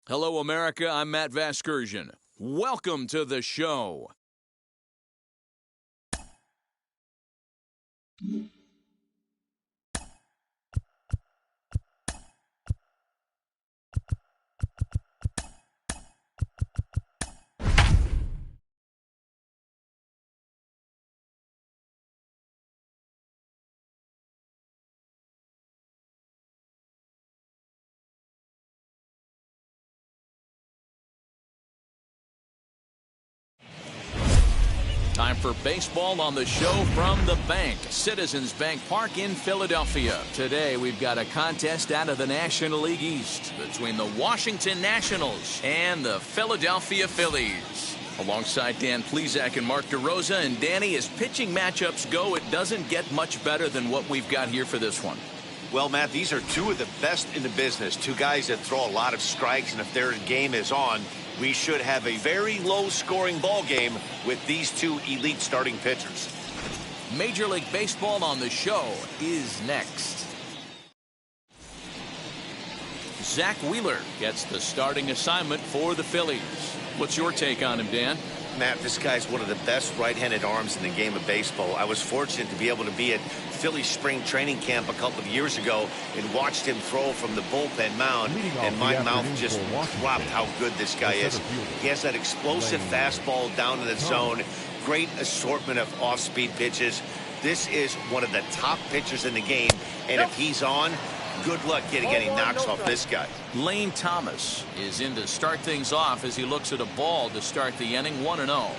Hello, America. I'm Matt Vasgersian. Welcome to the show. Time for baseball on the show from the bank, Citizens Bank Park in Philadelphia. Today we've got a contest out of the National League East between the Washington Nationals and the Philadelphia Phillies. Alongside Dan Plesac and Mark DeRosa, and Danny, as pitching matchups go, it doesn't get much better than what we've got here for this one. Well, Matt, these are two of the best in the business. Two guys that throw a lot of strikes, and if their game is on, we should have a very low-scoring ball game with these two elite starting pitchers. Major League Baseball on the show is next. Zach Wheeler gets the starting assignment for the Phillies. What's your take on him, Dan? Matt, this guy's one of the best right-handed arms in the game of baseball. I was fortunate to be able to be at Philly spring training camp a couple of years ago and watched him throw from the bullpen mound, and my mouth just dropped how good this guy is. He has that explosive fastball down in the zone, great assortment of off-speed pitches. This is one of the top pitchers in the game, and if he's on, good luck getting any knocks off this guy. Lane Thomas is in to start things off as he looks at a ball to start the inning, 1-0.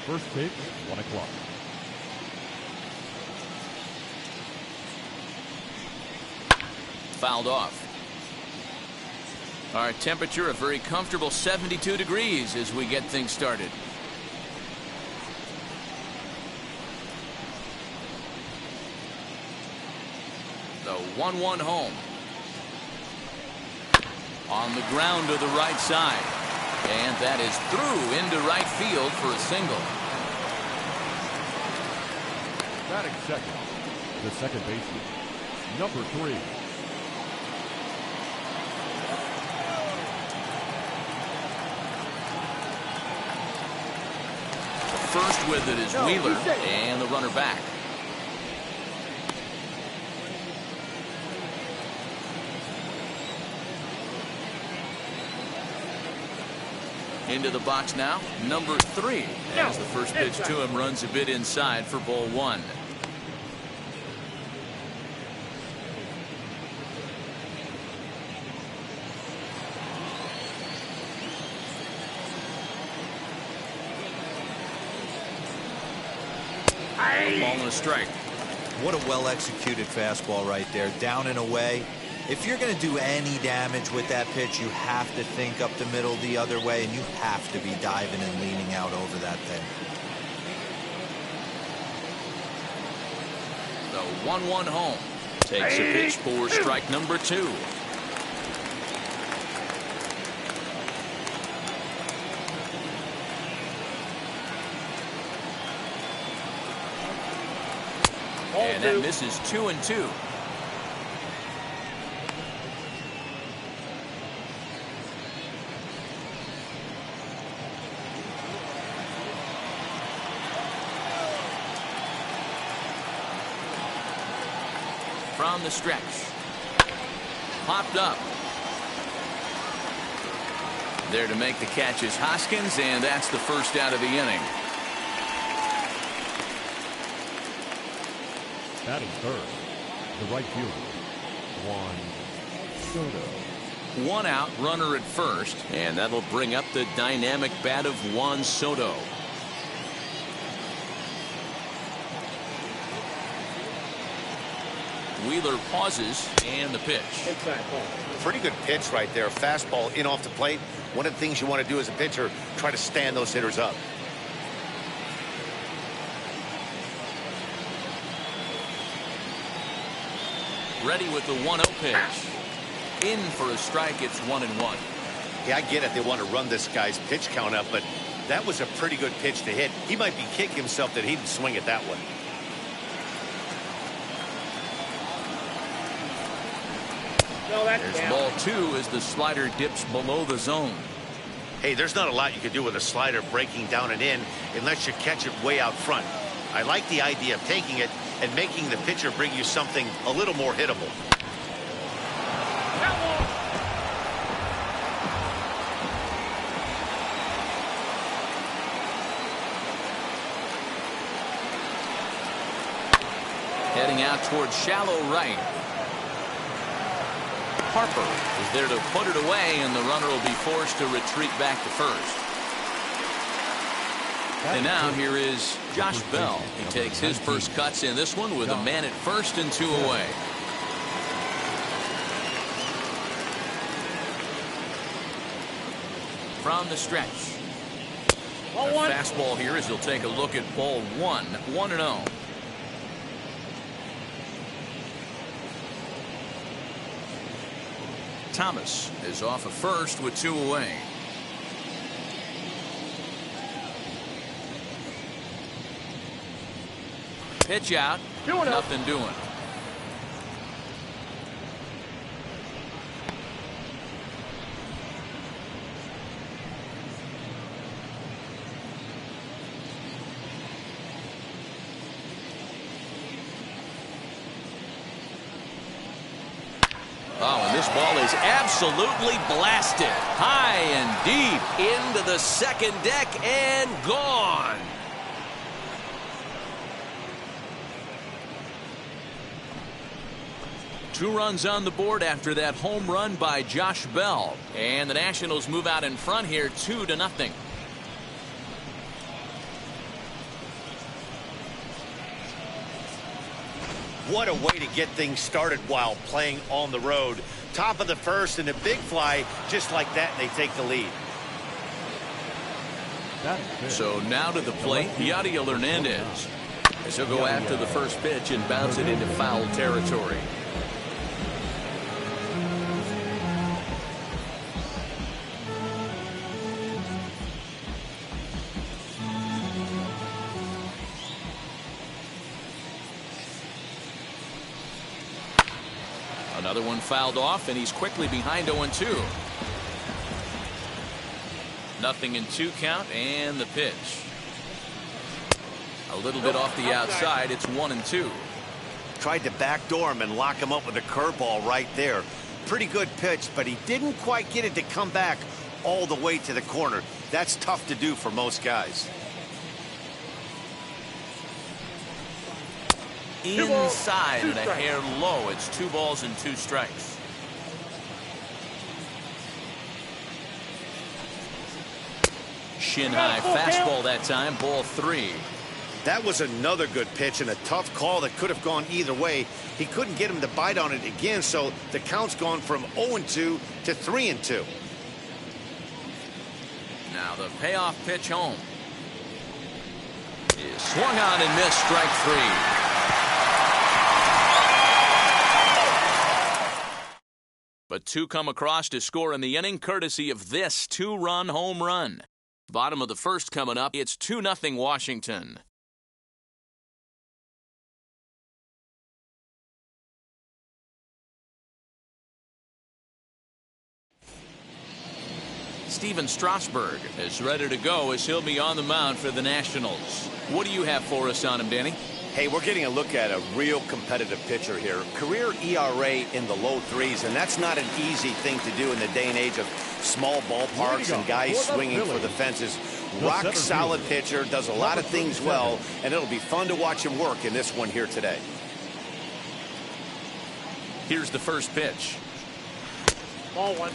First pitch, 1 o'clock. Fouled off. Our temperature, a very comfortable 72 degrees as we get things started. The 1-1 home. On the ground to the right side. And that is through into right field for a single. Batting second, the second baseman, number 3. First with it is Wheeler, and the runner back. Into the box now, number 3, as the first pitch to him runs a bit inside for ball 1. Ball and a strike. What a well-executed fastball right there, down and away. If you're going to do any damage with that pitch, you have to think up the middle the other way, and you have to be diving and leaning out over that thing. The 1-1 home. Takes a pitch for strike number 2. And that misses 2-2. From the stretch. Popped up. There to make the catch is Hoskins, and that's the first out of the inning. Batting third, the right fielder, Juan Soto. 1 out, runner at first, and that'll bring up the dynamic bat of Juan Soto. Wheeler pauses, and the pitch. Pretty good pitch right there. Fastball in off the plate. One of the things you want to do as a pitcher, try to stand those hitters up. Ready with the 1-0 pitch. In for a strike, it's 1-1. Yeah, I get it. They want to run this guy's pitch count up, but that was a pretty good pitch to hit. He might be kicking himself that he didn't swing it that way. There's ball 2 as the slider dips below the zone. Hey, there's not a lot you can do with a slider breaking down and in unless you catch it way out front. I like the idea of taking it and making the pitcher bring you something a little more hittable. Heading out towards shallow right. Harper is there to put it away, and the runner will be forced to retreat back to first. And now here is Josh Bell. He takes his first cuts in this one with a man at first and 2 away. From the stretch. A fastball here as he'll take a look at ball 1, 1-0. Thomas is off of first with 2 away. Pitch out. Nothing doing. Oh, and this ball is absolutely blasted. High and deep into the second deck and gone. Two runs on the board after that home run by Josh Bell. And the Nationals move out in front here 2-0. What a way to get things started while playing on the road. Top of the first and a big fly just like that, and they take the lead. So now to the plate, Yadiel Hernandez. As he'll go after the first pitch and bounce it into foul territory. Another one fouled off, and he's quickly behind 0-2. 0-2 count, and the pitch. A little bit off the outside. It's 1-2. Tried to backdoor him and lock him up with a curveball right there. Pretty good pitch, but he didn't quite get it to come back all the way to the corner. That's tough to do for most guys. Inside and a hair low. It's 2 balls and 2 strikes. Shin high fastball that time. Ball 3. That was another good pitch and a tough call that could have gone either way. He couldn't get him to bite on it again, so the count's gone from 0-2 to 3-2. Now the payoff pitch home is swung on and missed. Strike 3. But 2 come across to score in the inning, courtesy of this 2-run home run. Bottom of the first coming up. It's 2-0 Washington. Steven Strasburg is ready to go as he'll be on the mound for the Nationals. What do you have for us on him, Danny? Hey, we're getting a look at a real competitive pitcher here. Career ERA in the low 3s, and that's not an easy thing to do in the day and age of small ballparks and guys swinging for the fences. Rock solid pitcher, does a lot of things well, and it'll be fun to watch him work in this one here today. Here's the first pitch. Ball 1.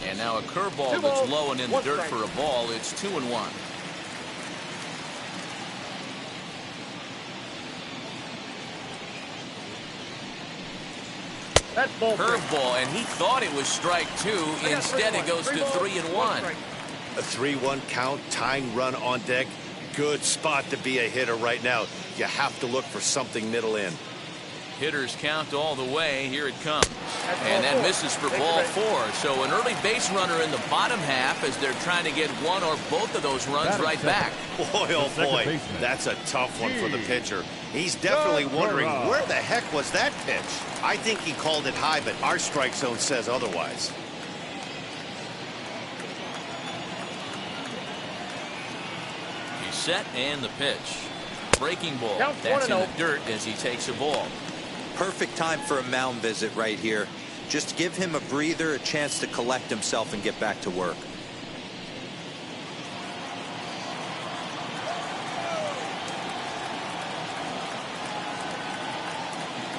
And now a curveball that's low and in the dirt for a ball. It's 2-1. That's ball three. Curveball, and he thought it was strike two. Instead, it goes to 3-1. A 3-1 count, tying run on deck. Good spot to be a hitter right now. You have to look for something middle in. Hitters count all the way. Here it comes. And that misses for ball four. So an early base runner in the bottom half as they're trying to get one or both of those runs right back. Boy, oh boy, that's a tough one for the pitcher. He's definitely wondering, where the heck was that pitch? I think he called it high, but our strike zone says otherwise. He's set and the pitch. Breaking ball. That's in the dirt as he takes a ball. Perfect time for a mound visit right here. Just give him a breather, a chance to collect himself and get back to work.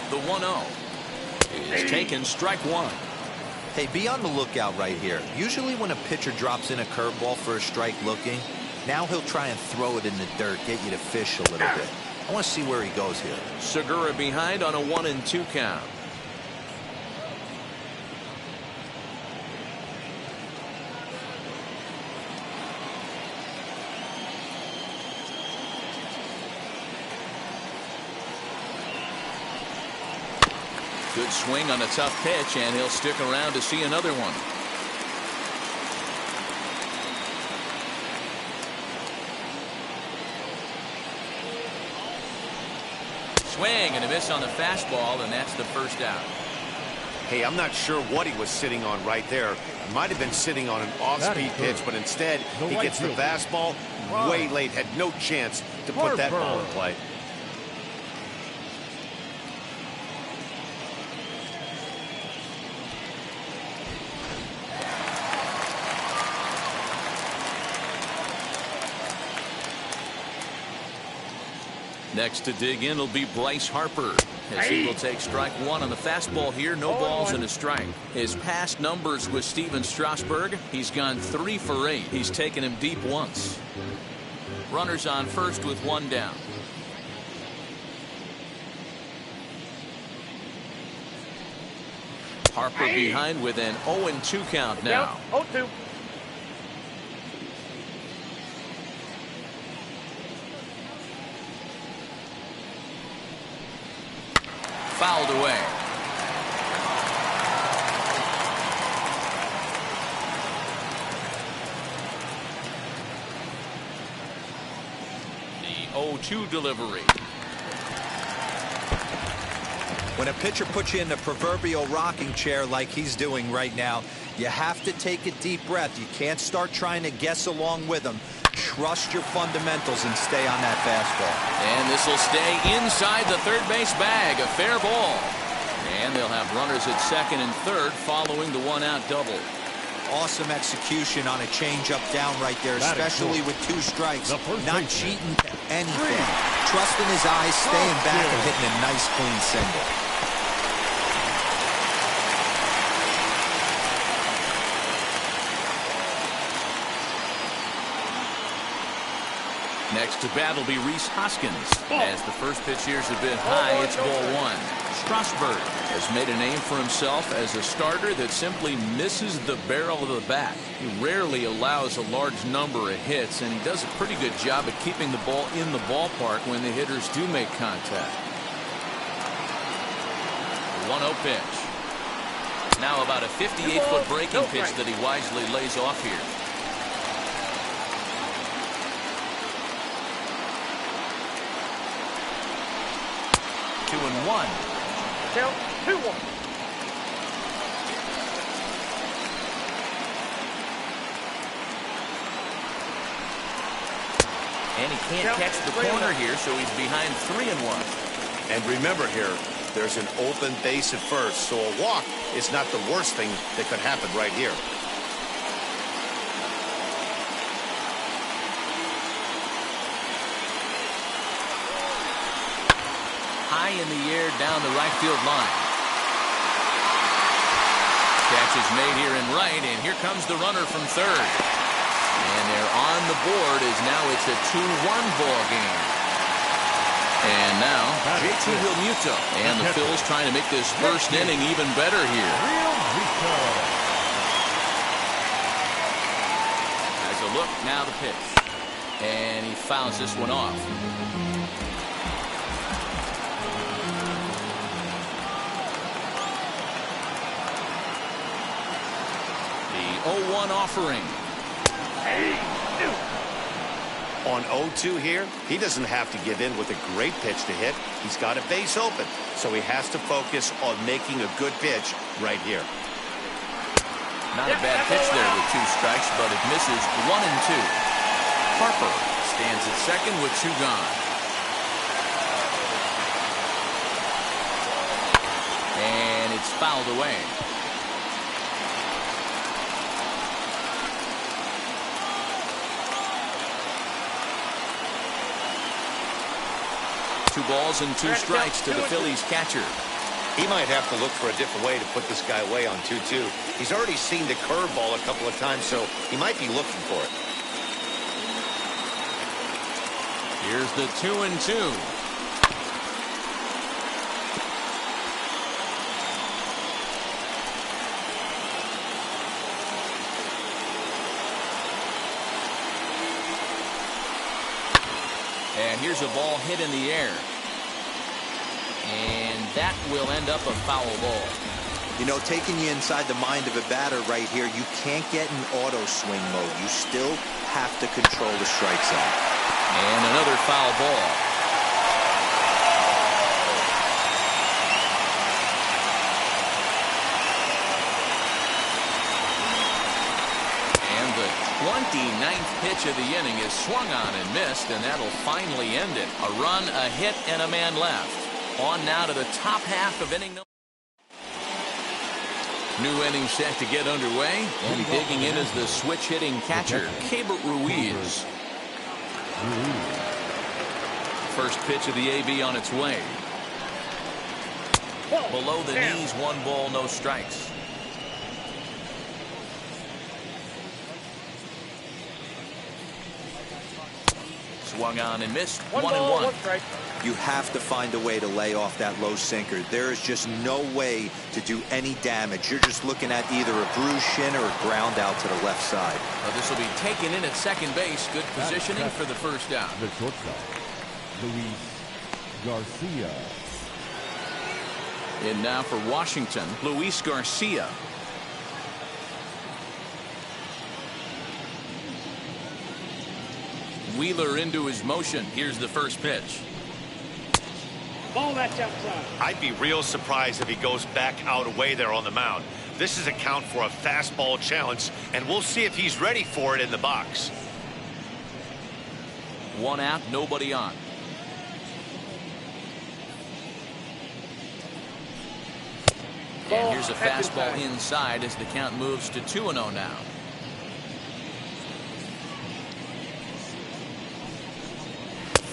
The 1-0 is taken, strike one. Hey, be on the lookout right here. Usually when a pitcher drops in a curveball for a strike looking, now he'll try and throw it in the dirt, get you to fish a little bit. I want to see where he goes here. Segura behind on a 1-2 count. Good swing on a tough pitch, and he'll stick around to see another one. Swing and a miss on the fastball, and that's the first out. Hey, I'm not sure what he was sitting on right there. He might have been sitting on an off-speed pitch, but instead he gets the fastball way late, had no chance to put that ball in play. Next to dig in will be Bryce Harper, as he will take strike one on the fastball here. No balls and a strike. His past numbers with Steven Strasburg, he's gone 3 for 8. He's taken him deep once. Runners on first with one down. Harper behind with an 0-2 count now. 0-2. Fouled away. The 0-2 delivery. When a pitcher puts you in the proverbial rocking chair like he's doing right now, you have to take a deep breath. You can't start trying to guess along with him. Trust your fundamentals and stay on that fastball. And this will stay inside the third base bag. A fair ball. And they'll have runners at second and third following the one-out double. Awesome execution on a changeup down right there, especially with 2 strikes. Not cheating anything. Trusting his eyes, staying back, and hitting a nice clean single. Next to bat will be Rhys Hoskins. As the first pitch here is a bit high, it's ball one. Strasburg has made a name for himself as a starter that simply misses the barrel of the bat. He rarely allows a large number of hits, and he does a pretty good job at keeping the ball in the ballpark when the hitters do make contact. 1-0 pitch. Now about a 58-foot breaking pitch that he wisely lays off here. 2-1. Count 2-1. And he can't catch the corner here, so he's behind 3-1. And remember here, there's an open base at first, so a walk is not the worst thing that could happen right here. High in the air down the right field line. Catch is made here in right, and here comes the runner from third. And they're on the board as now it's a 2-1 ball game. And now, JT Realmuto. And the Phillies trying to make this first inning even better here. Has a look, now the pitch. And he fouls this one off. The 0-1 offering. On 0-2 here, he doesn't have to give in with a great pitch to hit. He's got a base open, so he has to focus on making a good pitch right here. Not a bad pitch there with 2 strikes, but it misses 1 and 2. Harper stands at second with 2 gone. And it's fouled away. Two balls and 2 strikes to the Phillies catcher. He might have to look for a different way to put this guy away on 2-2. He's already seen the curveball a couple of times, so he might be looking for it. Here's the 2-2. And here's a ball hit in the air. And that will end up a foul ball. You know, taking you inside the mind of a batter right here, you can't get in auto swing mode. You still have to control the strike zone. And another foul ball. And the 29th pitch of the inning is swung on and missed, and that'll finally end it. A run, a hit, and a man left. On now to the top half of inning number. New inning set to get underway, and digging in is the switch-hitting catcher, Keibert Ruiz. First pitch of the AB on its way. Below the knees, 1 ball, no strikes. Swung on and missed. 1-1. You have to find a way to lay off that low sinker. There is just no way to do any damage. You're just looking at either a bruised shin or a ground out to the left side. Well, this will be taken in at second base. Good positioning for the first down. The shortstop, Luis Garcia. In now for Washington, Luis Garcia. Wheeler into his motion. Here's the first pitch. Ball that's outside. I'd be real surprised if he goes back out away there on the mound. This is a count for a fastball challenge, and we'll see if he's ready for it in the box. 1 out, nobody on. And here's a fastball inside as the count moves to 2-0 now.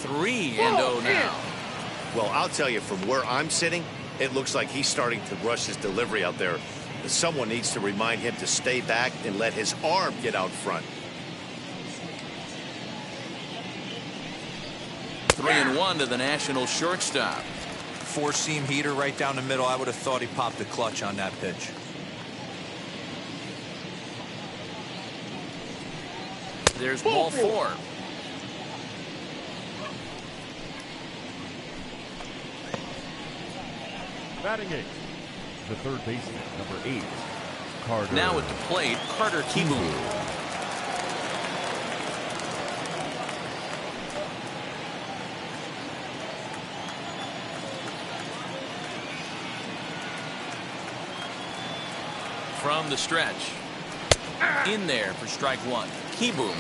Three and 0 now. Well, I'll tell you, from where I'm sitting, it looks like he's starting to rush his delivery out there. Someone needs to remind him to stay back and let his arm get out front. 3-1 to the National shortstop. 4-seam heater right down the middle. I would have thought he popped the clutch on that pitch. There's ball 4. Batting 8, the third baseman, number 8, Carter. Now at the plate, Carter Kieboom. From the stretch. In there for strike 1. Kieboom,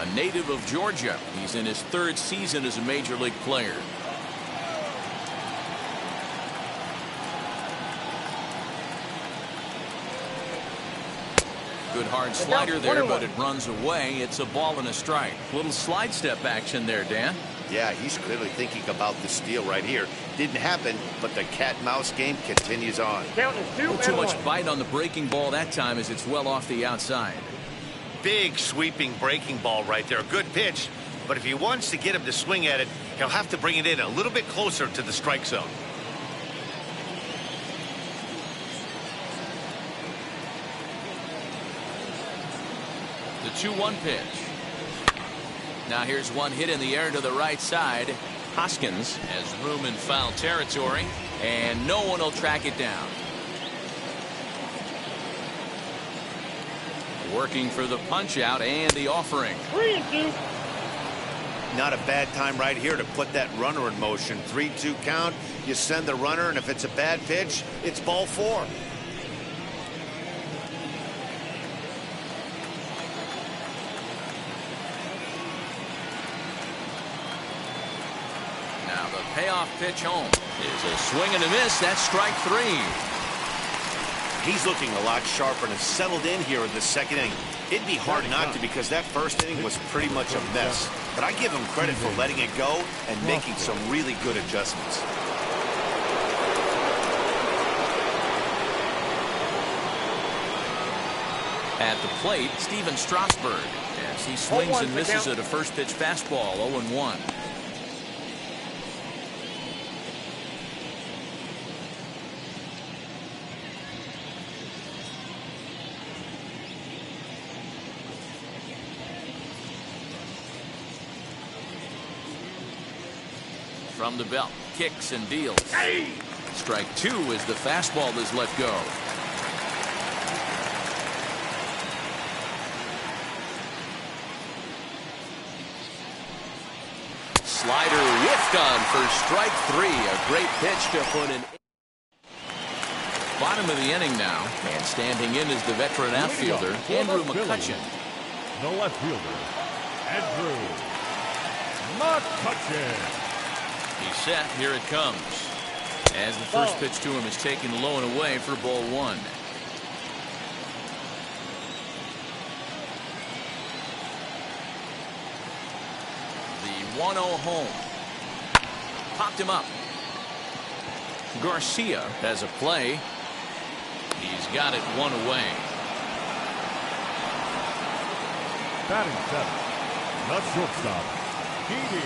a native of Georgia. He's in his 3rd season as a major league player. Good hard slider there, but it runs away. It's a ball and a strike. Little slide step action there, Dan. Yeah, he's clearly thinking about the steal right here. Didn't happen, but the cat-mouse game continues on. Count is 2 Too much bite on the breaking ball that time as it's well off the outside. Big sweeping breaking ball right there. Good pitch, But if he wants to get him to swing at it, he'll have to bring it in a little bit closer to the strike zone. The 2-1 pitch. Now here's one hit in the air to the right side. Hoskins has room in foul territory, and no one will track it down. Working for the punch out and the offering. 3-2. Not a bad time right here to put that runner in motion. 3-2 count. You send the runner, and if it's a bad pitch, it's ball 4. Now the payoff pitch home is a swing and a miss. That's strike 3. He's looking a lot sharper and has settled in here in the second inning. It'd be hard not to, because that first inning was pretty much a mess. But I give him credit for letting it go and making some really good adjustments. At the plate, Steven Strasburg, as he swings and misses at a first pitch fastball. 0-1. From the belt, kicks and deals. Strike 2 as the fastball is let go. Slider whiffed on for strike 3. A great pitch to put in. Bottom of the inning now, and standing in is the veteran outfielder, Andrew McCutchen. The left fielder, Andrew McCutchen. He's set. Here it comes. As the first pitch to him is taken low and away for ball 1. The 1-0 home. Popped him up. Garcia has a play. He's got it 1 away. Batting 7, the shortstop, Didi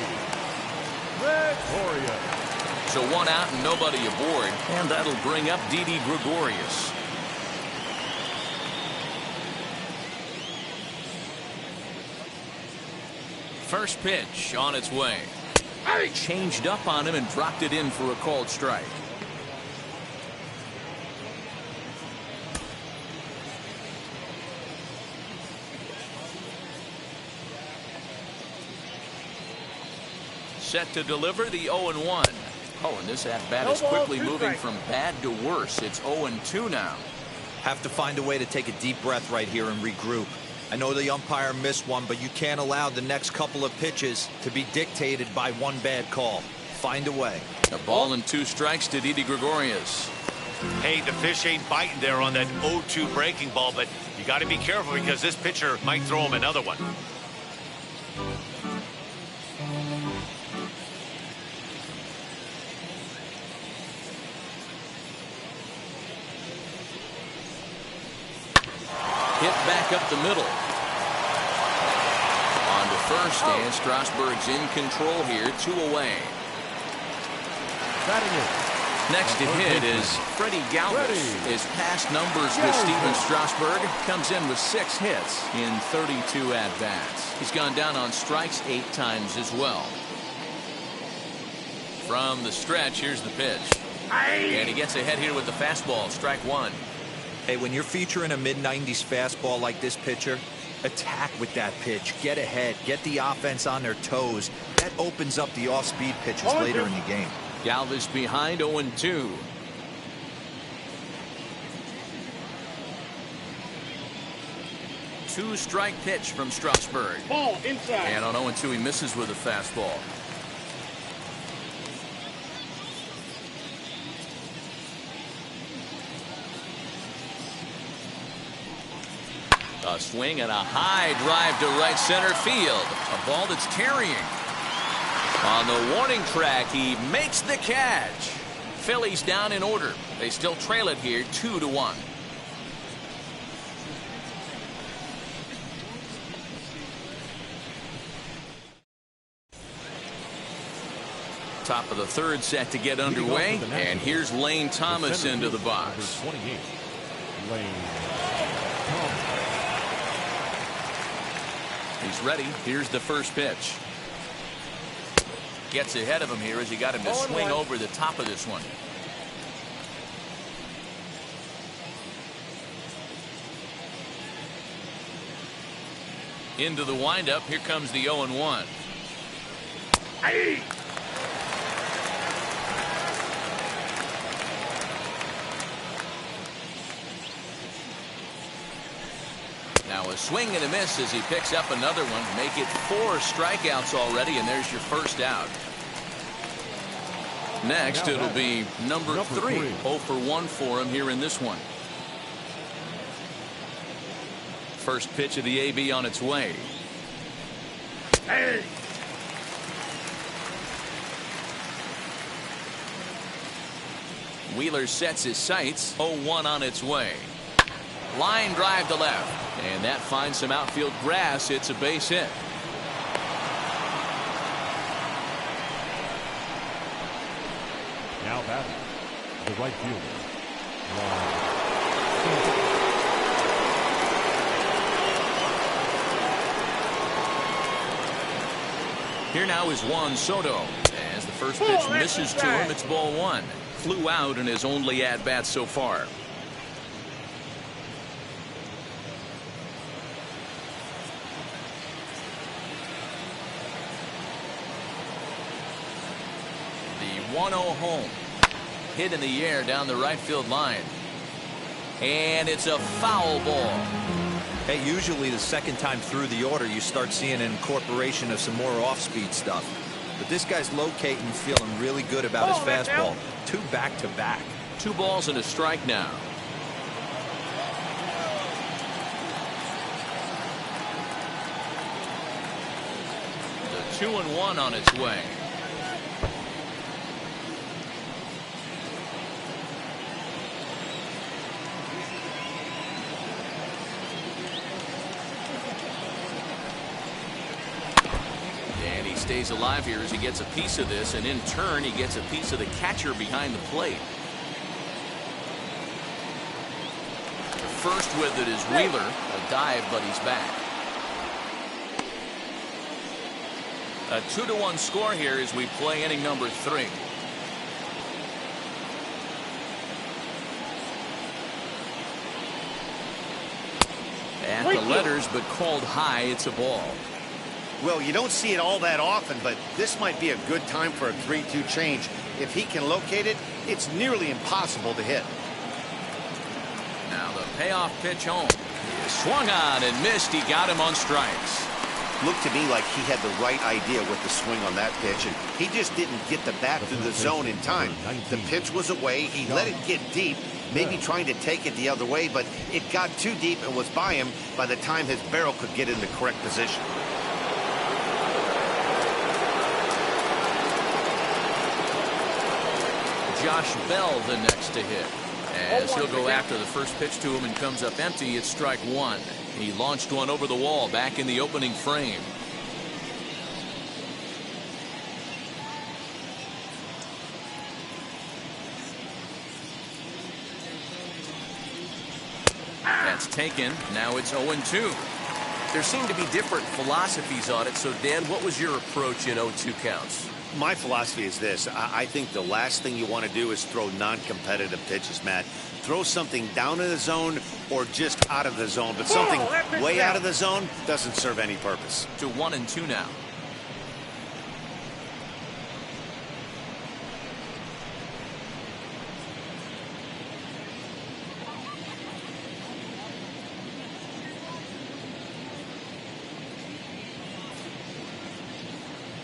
Gregorius. So 1 out and nobody aboard, and that'll bring up Didi Gregorius. First pitch on its way. Changed up on him and dropped it in for a called strike. Set to deliver the 0-1. Oh, and this at-bat is quickly moving from bad to worse. It's 0-2 now. Have to find a way to take a deep breath right here and regroup. I know the umpire missed one, but you can't allow the next couple of pitches to be dictated by one bad call. Find a way. A ball and 2 strikes to Didi Gregorius. Hey, the fish ain't biting there on that 0-2 breaking ball, but you got to be careful because this pitcher might throw him another one. Hit back up the middle. On to first, and Strasburg's in control here, 2 away. Next to hit is Freddie Galvis. His past numbers with Steven Strasburg comes in with 6 hits in 32 at-bats. He's gone down on strikes 8 times as well. From the stretch, here's the pitch. And he gets ahead here with the fastball, strike 1. Hey, when you're featuring a mid-90s fastball like this pitcher, attack with that pitch. Get ahead. Get the offense on their toes. That opens up the off-speed pitches later in the game. Galvis behind 0-2. Two-strike pitch from Strasburg. Ball inside. And on 0-2 he misses with a fastball. A swing and a high drive to right center field. A ball that's carrying. On the warning track, he makes the catch. Phillies down in order. They still trail it here 2-1. Top of the third set to get underway, and here's Lane Thomas into the box. 28. Lane Thomas. He's ready. Here's the first pitch. Gets ahead of him here as he got him to swing over the top of this one. Into the windup. Here comes the 0-1. Hey! Now a swing and a miss as he picks up another one. Make it 4 strikeouts already, and there's your first out. Next, it'll be number 3. 0 for 1 for him here in this one. First pitch of the AB on its way. Hey! Wheeler sets his sights. 0-1 on its way. Line drive to left. And that finds some outfield grass. It's a base hit. Now batting, the right fielder. Here now is Juan Soto. As the first pitch misses to him, it's ball 1. Flew out in his only at-bat so far. The 1-0 home. Hit in the air down the right field line. And it's a foul ball. Hey, usually the second time through the order you start seeing an incorporation of some more off-speed stuff. But this guy's locating, feeling really good about his fastball. 2 back-to-back. 2 balls and a strike now. The 2-1 on its way. Stays alive here as he gets a piece of this, and in turn he gets a piece of the catcher behind the plate. The first with it is Wheeler. A dive, but he's back. A 2-1 score here as we play inning number 3. At the letters, but called high. It's a ball. Well, you don't see it all that often, but this might be a good time for a 3-2 change. If he can locate it, it's nearly impossible to hit. Now the payoff pitch home. He swung on and missed. He got him on strikes. Looked to me like he had the right idea with the swing on that pitch, and he just didn't get the bat through the zone in time. The pitch was away. He let it get deep, maybe trying to take it the other way, but it got too deep and was by him by the time his barrel could get in the correct position. Josh Bell the next to hit. As he'll go after the first pitch to him and comes up empty, it's strike 1. He launched one over the wall back in the opening frame. That's taken. Now it's 0-2. There seem to be different philosophies on it. So, Dan, what was your approach in 0-2 counts? My philosophy is this. I think the last thing you want to do is throw non-competitive pitches, Matt. Throw something down in the zone or just out of the zone, but something way out of the zone doesn't serve any purpose. To 1-2 now.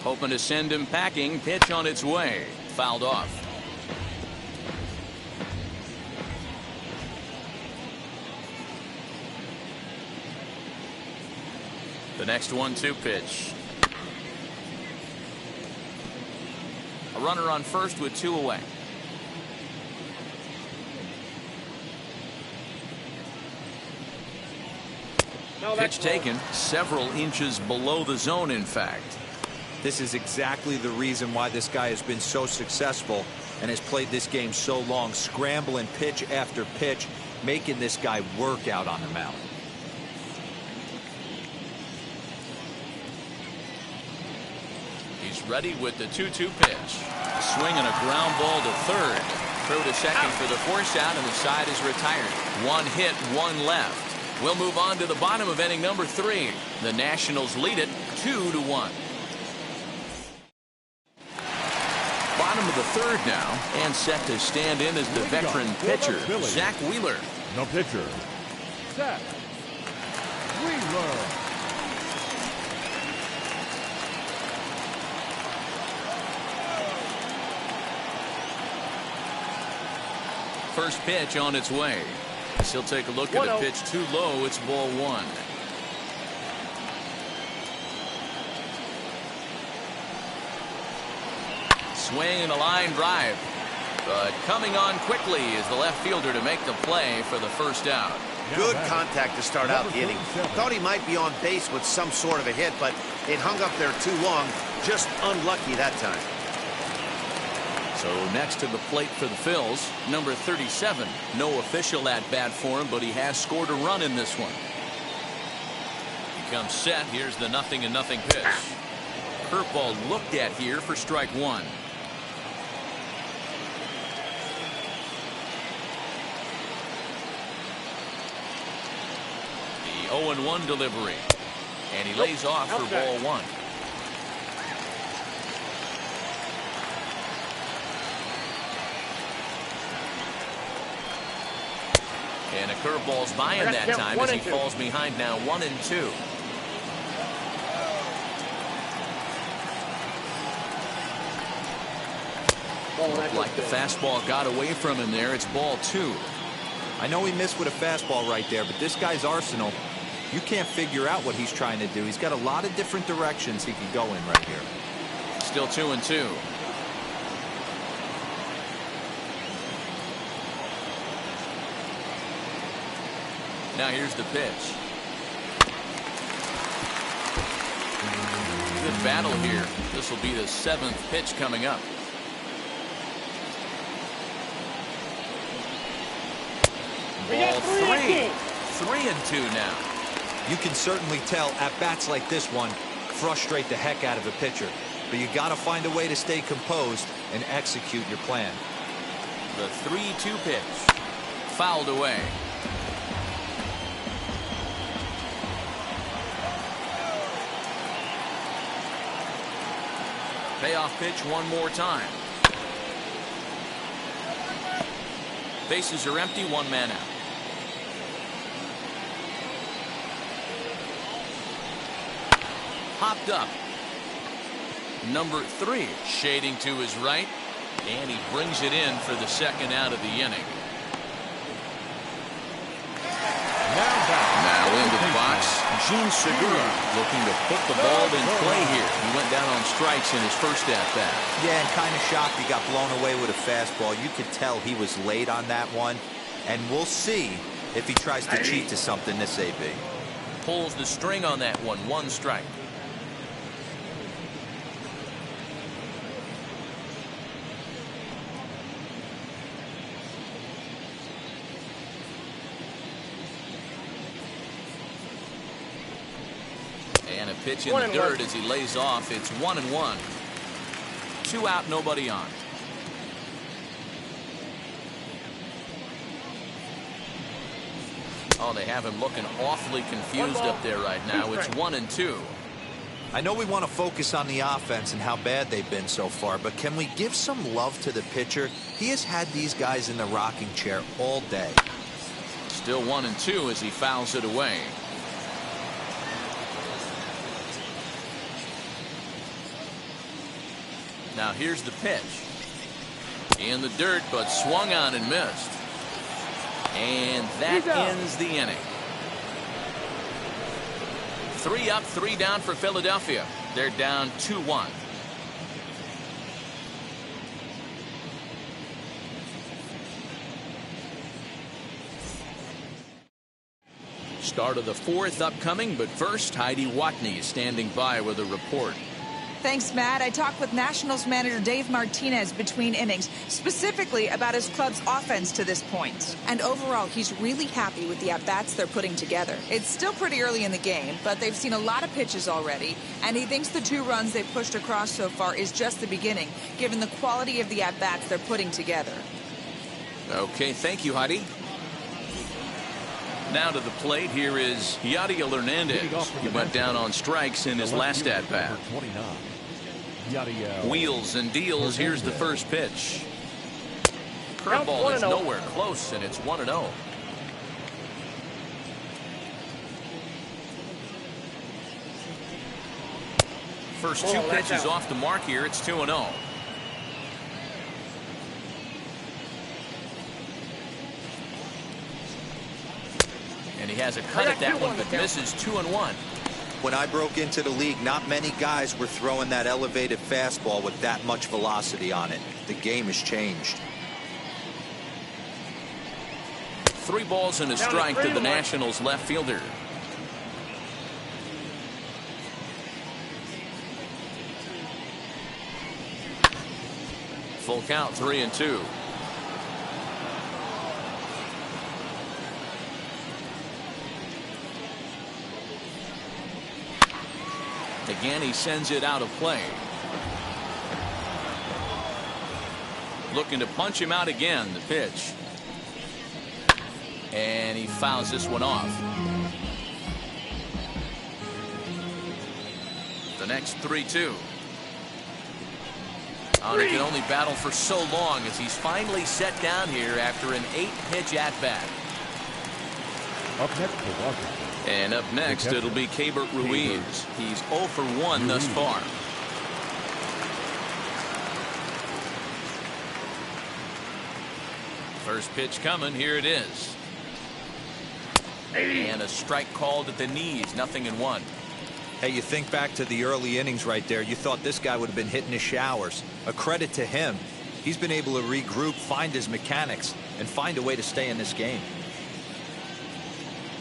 Hoping to send him packing. Pitch on its way. Fouled off. The next 1-2 pitch. A runner on first with 2 away. Pitch taken several inches below the zone, in fact. This is exactly the reason why this guy has been so successful and has played this game so long, scrambling pitch after pitch, making this guy work out on the mound. He's ready with the 2-2 pitch. Swing and a ground ball to third. Throw to second for the force out, and the side is retired. One hit, one left. We'll move on to the bottom of inning number 3. The Nationals lead it 2-1. Bottom of the third now, and set to stand in as the veteran pitcher, Zach Wheeler. No pitcher. Zach Wheeler. First pitch on its way. He'll take a look at a pitch too low. It's ball 1. Swing and a line drive. But coming on quickly is the left fielder to make the play for the first out. Good contact to start out the inning. Thought he might be on base with some sort of a hit, but it hung up there too long. Just unlucky that time. So next to the plate for the Phils, number 37. No official at bat for him, but he has scored a run in this one. He comes set. Here's the 0-0 pitch. Curveball looked at here for strike 1. The 0-1 delivery. And he lays off for ball 1. And a curveball's by him that time as he falls behind now 1-2. Looked like the fastball got away from him there. It's ball 2. I know he missed with a fastball right there, but this guy's arsenal, you can't figure out what he's trying to do. He's got a lot of different directions he could go in right here. Still 2-2. Now here's the pitch. Good battle here. This will be the 7th pitch coming up. Ball 3. 3-2 now. You can certainly tell at bats like this one frustrate the heck out of a pitcher, but you got to find a way to stay composed and execute your plan. The 3-2 pitch. Fouled away. Payoff pitch one more time. Bases are empty, 1 man out. Hopped up. Number 3 shading to his right, and he brings it in for the 2nd out of the inning. Now into the box, Gene Segura looking to put the ball in play here. He went down on strikes in his first at-bat. Yeah, and kind of shocked he got blown away with a fastball. You could tell he was late on that one, and we'll see if he tries to cheat to something this AB. Pulls the string on that one. 1 strike. And a pitch in the dirt as he lays off. It's 1-1. 2 out, nobody on. Oh, they have him looking awfully confused up there right now. It's 1-2. I know we want to focus on the offense and how bad they've been so far, but can we give some love to the pitcher? He has had these guys in the rocking chair all day. Still 1-2 as he fouls it away. Now here's the pitch. In the dirt, but swung on and missed. And that ends the inning. 3 up, 3 down for Philadelphia. They're down 2-1. Start of the 4th upcoming, but first Heidi Watney is standing by with a report. Thanks, Matt. I talked with Nationals manager Dave Martinez between innings, specifically about his club's offense to this point. And overall, he's really happy with the at-bats they're putting together. It's still pretty early in the game, but they've seen a lot of pitches already, and he thinks the 2 runs they've pushed across so far is just the beginning, given the quality of the at-bats they're putting together. Okay, thank you, Heidi. Now to the plate, here is Yadiel Hernandez. He went down on strikes in his last at-bat. Wheels and deals, here's the first pitch. Curveball is nowhere close, and it's 1-0. First 2 pitches off the mark here, it's 2-0. And he has a cut at that one, but misses 2-1. When I broke into the league, not many guys were throwing that elevated fastball with that much velocity on it. The game has changed. 3 balls and a strike to the Nationals left fielder. Full count, 3-2. Again, he sends it out of play. Looking to punch him out again, the pitch. And he fouls this one off. The next 3-2. Oh, he can only battle for so long as he's finally set down here after an 8-pitch at-bat. Up next for Washington. And up next, it'll be Keibert Ruiz. He's 0 for 1 thus far. First pitch coming. Here it is. And a strike called at the knees. 0-1. Hey, you think back to the early innings right there. You thought this guy would have been hitting his showers. A credit to him. He's been able to regroup, find his mechanics, and find a way to stay in this game.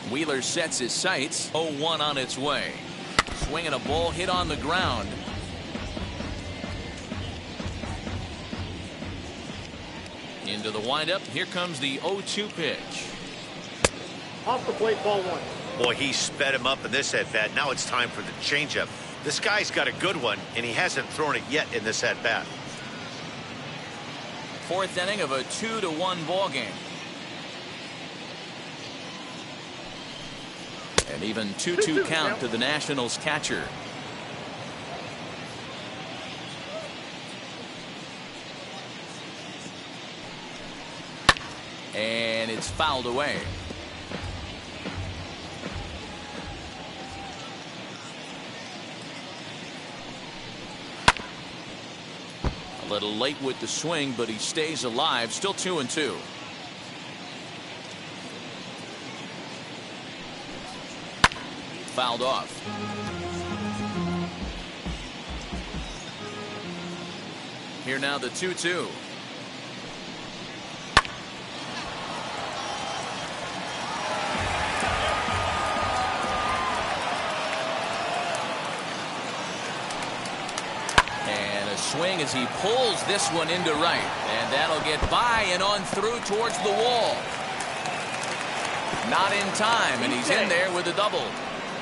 Wheeler sets his sights. 0-1 on its way. Swinging a ball hit on the ground. Into the windup. Here comes the 0-2 pitch. Off the plate, ball 1. Boy, he sped him up in this at-bat. Now it's time for the changeup. This guy's got a good one, and he hasn't thrown it yet in this at-bat. 4th inning of a 2-1 ball game. An even 2-2 count to the Nationals catcher. And it's fouled away. A little late with the swing, but he stays alive. Still 2-2. Fouled off. Here now the 2-2. And a swing as he pulls this one into right, and that'll get by and on through towards the wall. Not in time, and he's in there with a double.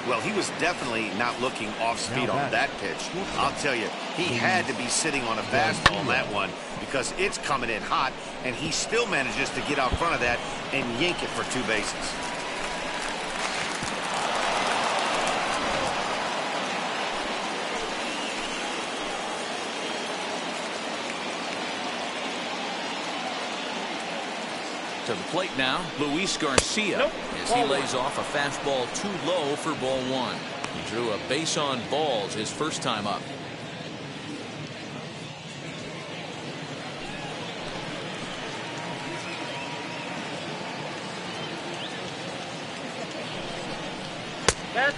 Well, he was definitely not looking off speed on that pitch. I'll tell you, he had to be sitting on a fastball on that one because it's coming in hot, and he still manages to get out front of that and yank it for 2 bases. To the plate now, Luis Garcia, as he lays off a fastball too low for ball 1. He drew a base on balls his first time up.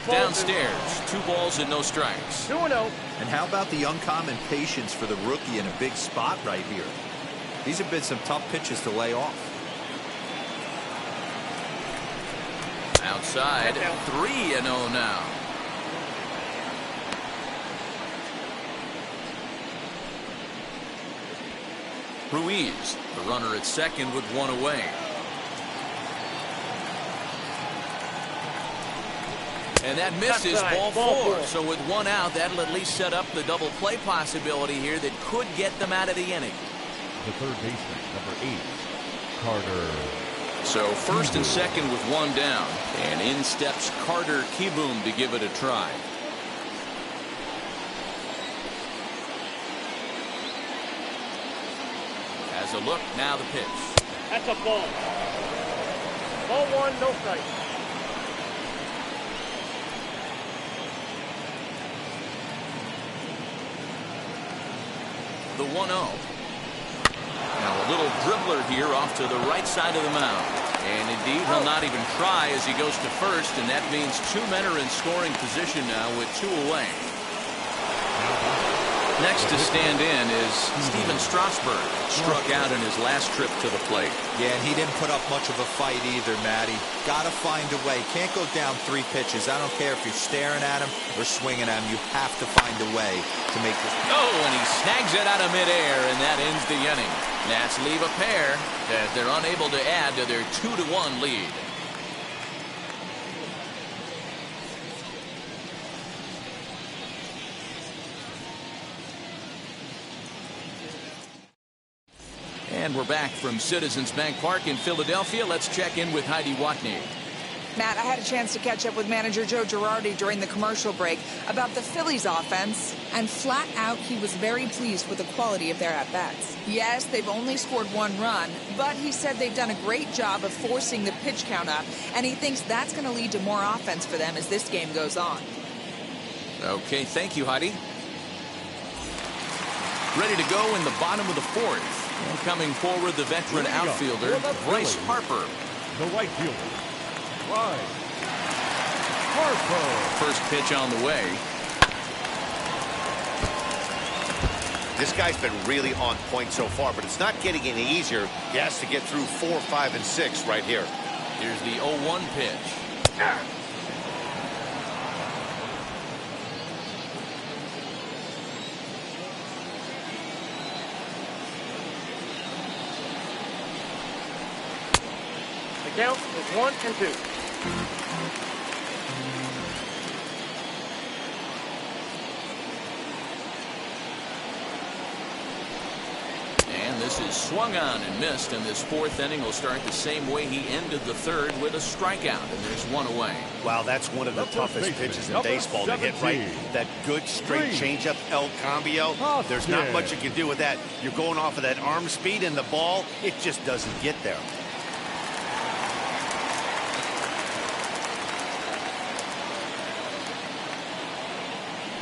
Downstairs, 2 balls and no strikes. 2-0. And how about the uncommon patience for the rookie in a big spot right here? These have been some tough pitches to lay off. Outside, 3-0 now. Ruiz, the runner at second with one away. And that misses, ball four. So with one out, that'll at least set up the double play possibility here that could get them out of the inning. The third baseman, number 8, Carter. So first and second with one down. And in steps Carter Kieboom to give it a try. As a look, now the pitch. That's a ball. Ball 1, no strike. The 1-0. Now a little dribbler here off to the right side of the mound. And indeed, he'll not even try as he goes to first, and that means 2 men are in scoring position now with 2 away. Next to stand in is Steven Strasburg. Struck out in his last trip to the plate. Yeah, and he didn't put up much of a fight either, Matty. Got to find a way. Can't go down 3 pitches. I don't care if you're staring at him or swinging at him. You have to find a way to make this. Oh, and he snags it out of midair, and that ends the inning. Nats leave a pair that they're unable to add to their 2-1 lead. And we're back from Citizens Bank Park in Philadelphia. Let's check in with Heidi Watney. Matt, I had a chance to catch up with manager Joe Girardi during the commercial break about the Phillies offense, and flat out he was very pleased with the quality of their at-bats. Yes, they've only scored 1 run, but he said they've done a great job of forcing the pitch count up, and he thinks that's going to lead to more offense for them as this game goes on. Okay, thank you, Heidi. Ready to go in the bottom of the 4th. And coming forward, the veteran outfielder, Bryce Harper. The right fielder, Bryce Harper. First pitch on the way. This guy's been really on point so far, but it's not getting any easier. He has to get through 4, 5, and 6 right here. Here's the 0-1 pitch. The count is 1 and 2. And this is swung on and missed, and this 4th inning will start the same way he ended the 3rd with a strikeout, and there's 1 away. Wow, that's one of the toughest pitches in baseball to hit right. That good straight changeup, El Cambio. There's not much you can do with that. You're going off of that arm speed, and the ball, it just doesn't get there.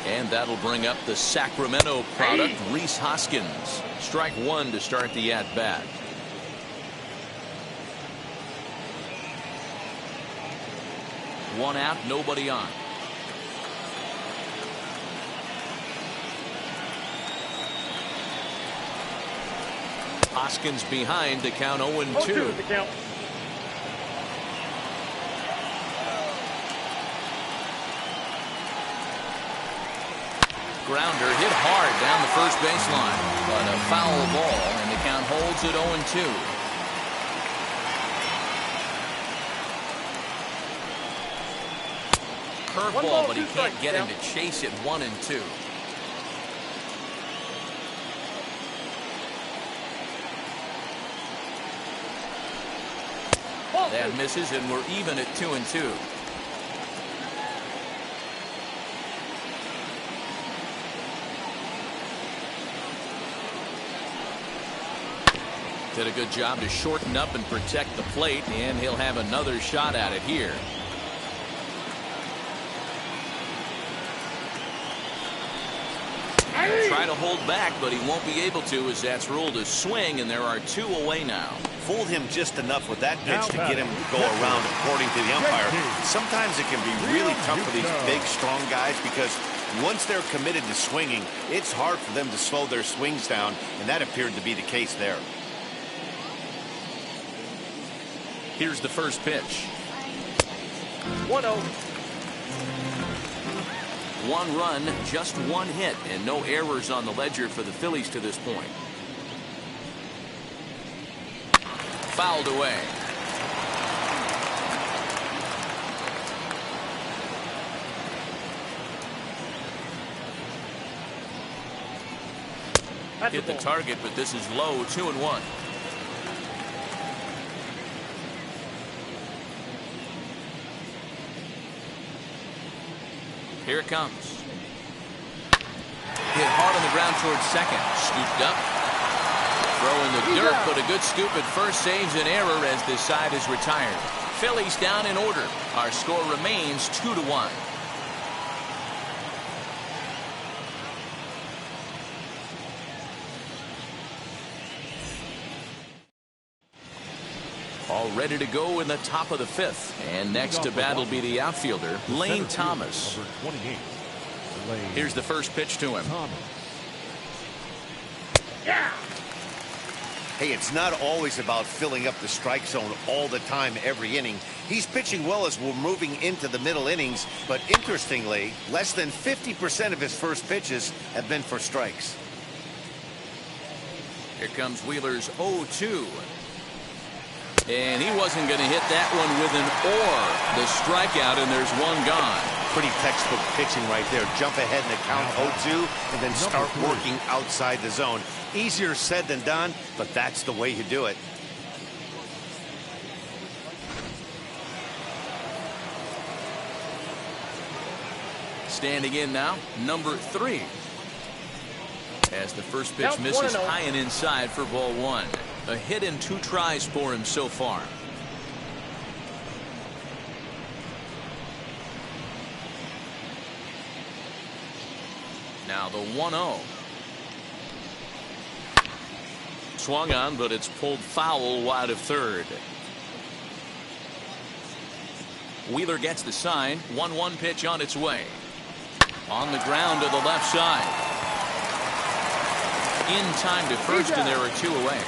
And that'll bring up the Sacramento product, Rhys Hoskins. Strike 1 to start the at-bat. One out, nobody on. Hoskins behind to count 0-2. 0-2 the count. Grounder hit hard down the first baseline, but a foul ball, and the count holds at 0-2. Curveball, but he can't get him to chase it. 1-2. That misses, and we're even at 2-2. Did a good job to shorten up and protect the plate, and he'll have another shot at it here. Try to hold back, but he won't be able to, as that's ruled a swing, and there are 2 away now. Fooled him just enough with that pitch to get him to go around, according to the umpire. Sometimes it can be really tough for these big, strong guys, because once they're committed to swinging, it's hard for them to slow their swings down, and that appeared to be the case there. Here's the first pitch. 1-0. 1 run, just 1 hit, and no errors on the ledger for the Phillies to this point. fouled away. Hit the target, but this is low. 2-1. Here it comes. Hit hard on the ground towards second. Scooped up. Throw in the dirt, but a good scoop at first saves an error as this side is retired. Phillies down in order. Our score remains 2-1. All ready to go in the top of the fifth. And next to bat will be the outfielder, Lane Thomas. Here's the first pitch to him. Yeah. Hey, it's not always about filling up the strike zone all the time, every inning. He's pitching well as we're moving into the middle innings. But interestingly, less than 50% of his first pitches have been for strikes. Here comes Wheeler's 0-2. And he wasn't going to hit that one with an or. The strikeout, and there's one gone. Pretty textbook pitching right there. Jump ahead in the count 0-2 and then start working outside the zone. Easier said than done, but that's the way you do it. Standing in now, number 3. As the first pitch misses high and inside for ball 1. A hit and 2 tries for him so far. Now the 1-0. Swung on, but it's pulled foul wide of third. Wheeler gets the sign. 1-1 pitch on its way. On the ground to the left side. In time to first, and there are 2 away.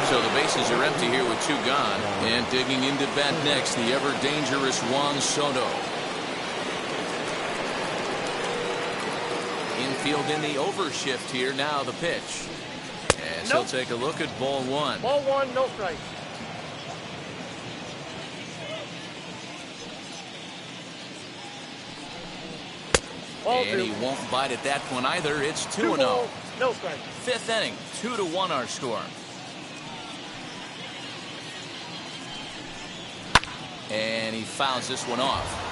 So the bases are empty here with 2 gone. And digging into bat next, the ever-dangerous Juan Soto. Infield in the overshift here. Now the pitch. And he'll take a look at ball 1. Ball 1, no strike. And he won't bite at that one either. It's 2-0. No strike. 5th inning, 2-1 our score. And he fouls this one off.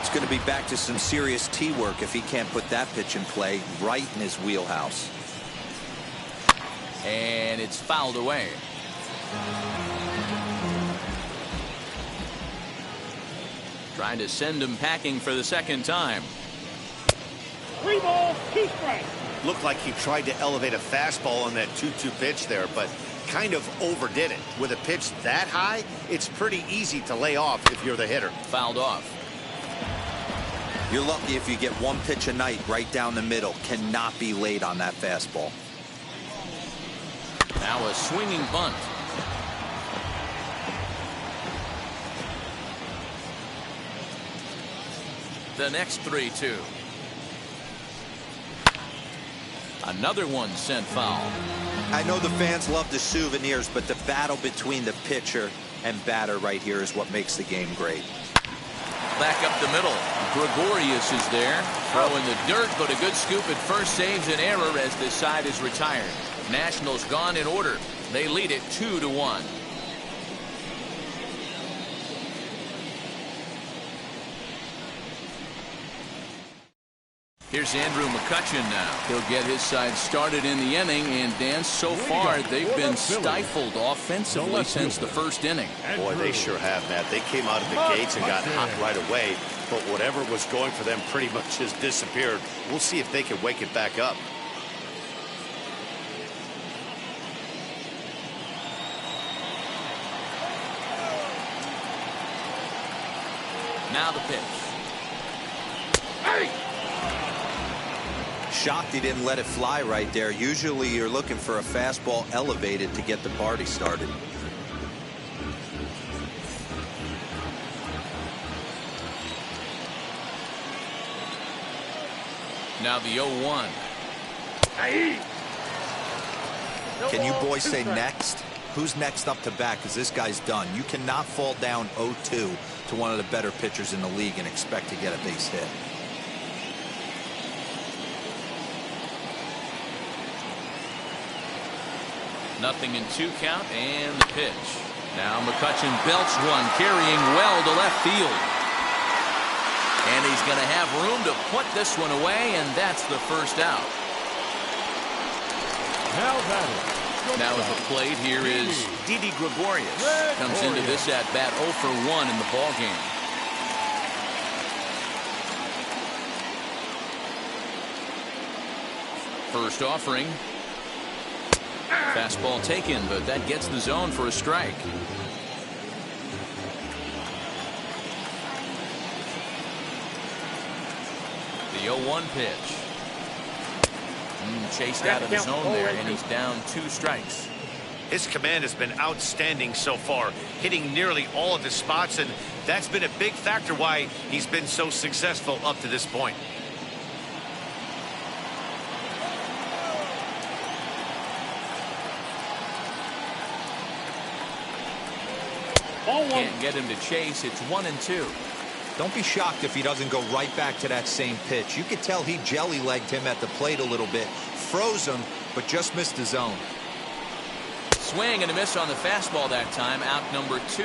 It's going to be back to some serious tee work if he can't put that pitch in play right in his wheelhouse. And it's fouled away. Trying to send him packing for the second time. 3 balls, 2 strikes. Looked like he tried to elevate a fastball on that 2-2 pitch there, but kind of overdid it. With a pitch that high, it's pretty easy to lay off if you're the hitter. Fouled off. You're lucky if you get 1 pitch a night right down the middle. Cannot be late on that fastball. Now a swinging bunt. The next 3-2. Another one sent foul. I know the fans love the souvenirs, but the battle between the pitcher and batter right here is what makes the game great. Back up the middle. Gregorius is there. Throw in the dirt, but a good scoop at first saves an error as this side is retired. Nationals gone in order. They lead it 2-1. Here's Andrew McCutchen now. He'll get his side started in the inning, and Dan, so far they've been stifled offensively since the first inning. Boy, they sure have, Matt. They came out of the gates and got hot right away, but whatever was going for them pretty much has disappeared. We'll see if they can wake it back up. Now the pitch. Hey! Shocked he didn't let it fly right there. Usually you're looking for a fastball elevated to get the party started. Now the 0-1. Can you boys say next? Who's next up to bat? Because this guy's done. You cannot fall down 0-2 to one of the better pitchers in the league and expect to get a base hit. Nothing in 2 count, and the pitch. Now McCutchen belts one, carrying well to left field. And he's going to have room to put this one away, and that's the first out. Now at the plate, here is Didi Gregorius. Comes into this at bat 0 for 1 in the ball game. First offering. Fastball taken, but that gets the zone for a strike. The 0-1 pitch. Chased out of the zone there, and he's down 2 strikes. His command has been outstanding so far, hitting nearly all of his spots, and that's been a big factor why he's been so successful up to this point. Can't get him to chase. It's 1-2. Don't be shocked if he doesn't go right back to that same pitch. You could tell he jelly-legged him at the plate a little bit, froze him, but just missed the zone. Swing and a miss on the fastball that time. Out number 2.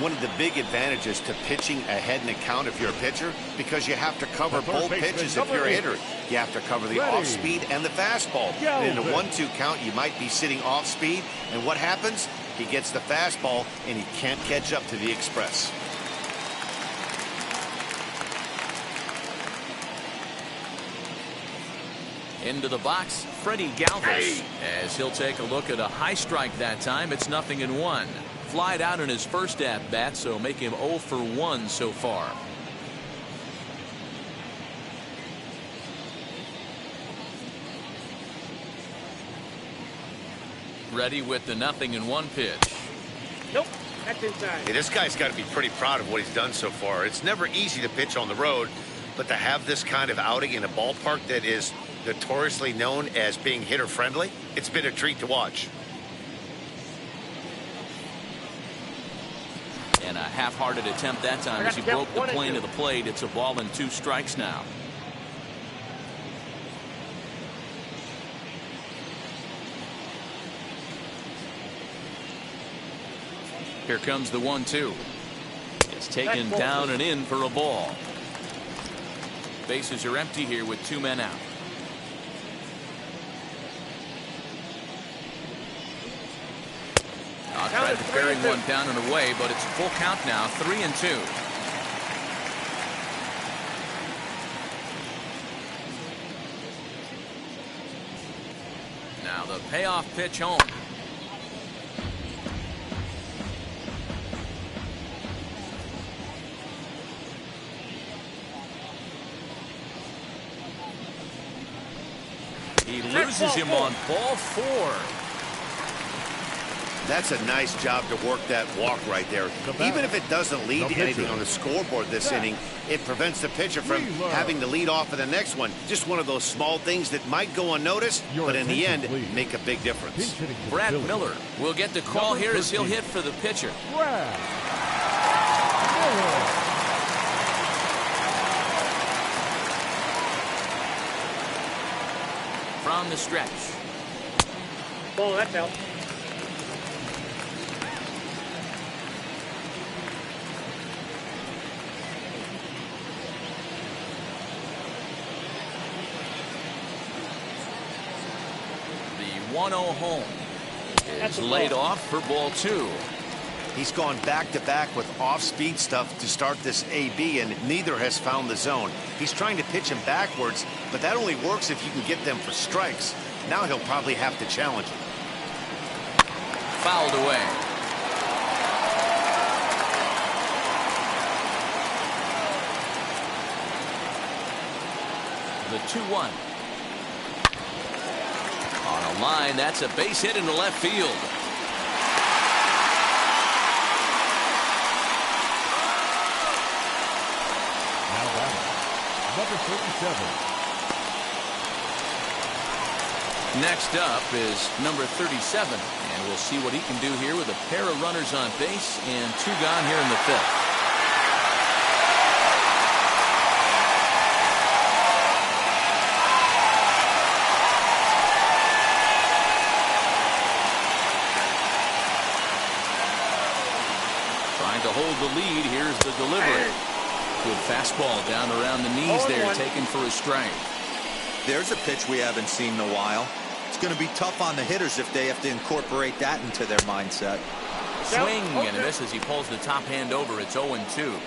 One of the big advantages to pitching ahead in the count if you're a pitcher, because you have to cover both pitches if you're a hitter. You have to cover the off-speed and the fastball. And in a 1-2 count, you might be sitting off-speed, and what happens? He gets the fastball, and he can't catch up to the express. Into the box, Freddie Galvis, as he'll take a look at a high strike that time. It's 0-1. Flied out in his first at bat, so make him 0 for 1 so far. Ready with the 0-1 pitch. Nope, that's inside. Hey, this guy's got to be pretty proud of what he's done so far. It's never easy to pitch on the road, but to have this kind of outing in a ballpark that is notoriously known as being hitter friendly, it's been a treat to watch. And a half-hearted attempt that time as he broke the plane of the plate. It's a ball and 2 strikes now. Here comes the 1-2. It's taken down and in for a ball. Bases are empty here with 2 men out. Tried to bury one down and away, but it's full count now, 3-2. Now the payoff pitch home. He loses him on ball 4. That's a nice job to work that walk right there. Even if it doesn't lead to anything on the scoreboard this inning, it prevents the pitcher from having to lead off in the next one. Just one of those small things that might go unnoticed, but in the end, make a big difference. Brad Miller will get the call here as he'll hit for the pitcher. From the stretch. Ball, that's out. The 1-0 home is laid off for ball 2. He's gone back-to-back with off-speed stuff to start this AB, and neither has found the zone. He's trying to pitch him backwards, but that only works if you can get them for strikes. Now he'll probably have to challenge him. Fouled away. The 2-1. On a line, that's a base hit into left field. Now batting, number 37. Next up is number 37, and we'll see what he can do here with a pair of runners on base and 2 gone here in the 5th. Trying to hold the lead. Here's the delivery. Good fastball down around the knees there, taken for a strike. There's a pitch we haven't seen in a while. It's going to be tough on the hitters if they have to incorporate that into their mindset. Swing and a miss as he pulls the top hand over. It's 0-2.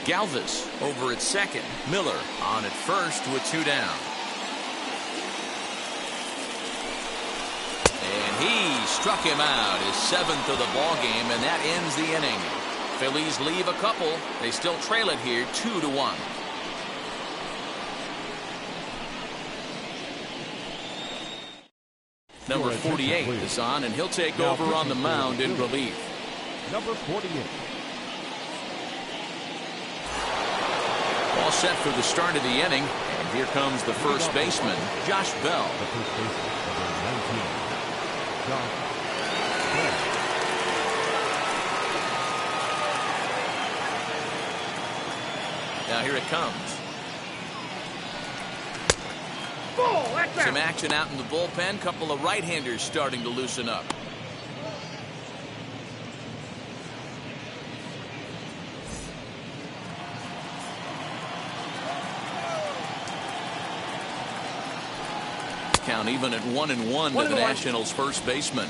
Galvis over at second. Miller on at first with 2 down. And he struck him out, his 7th of the ball game, and that ends the inning. Phillies leave a couple. They still trail it here 2-1. Number 48 is on, and he'll take over on the mound in relief. Number 48. All set for the start of the inning. And here comes the first baseman, Josh Bell. The first baseman, number 19. Josh Bell. Now here it comes. Some action out in the bullpen. Couple of right-handers starting to loosen up. Count even at 1-1 to the Nationals' first baseman.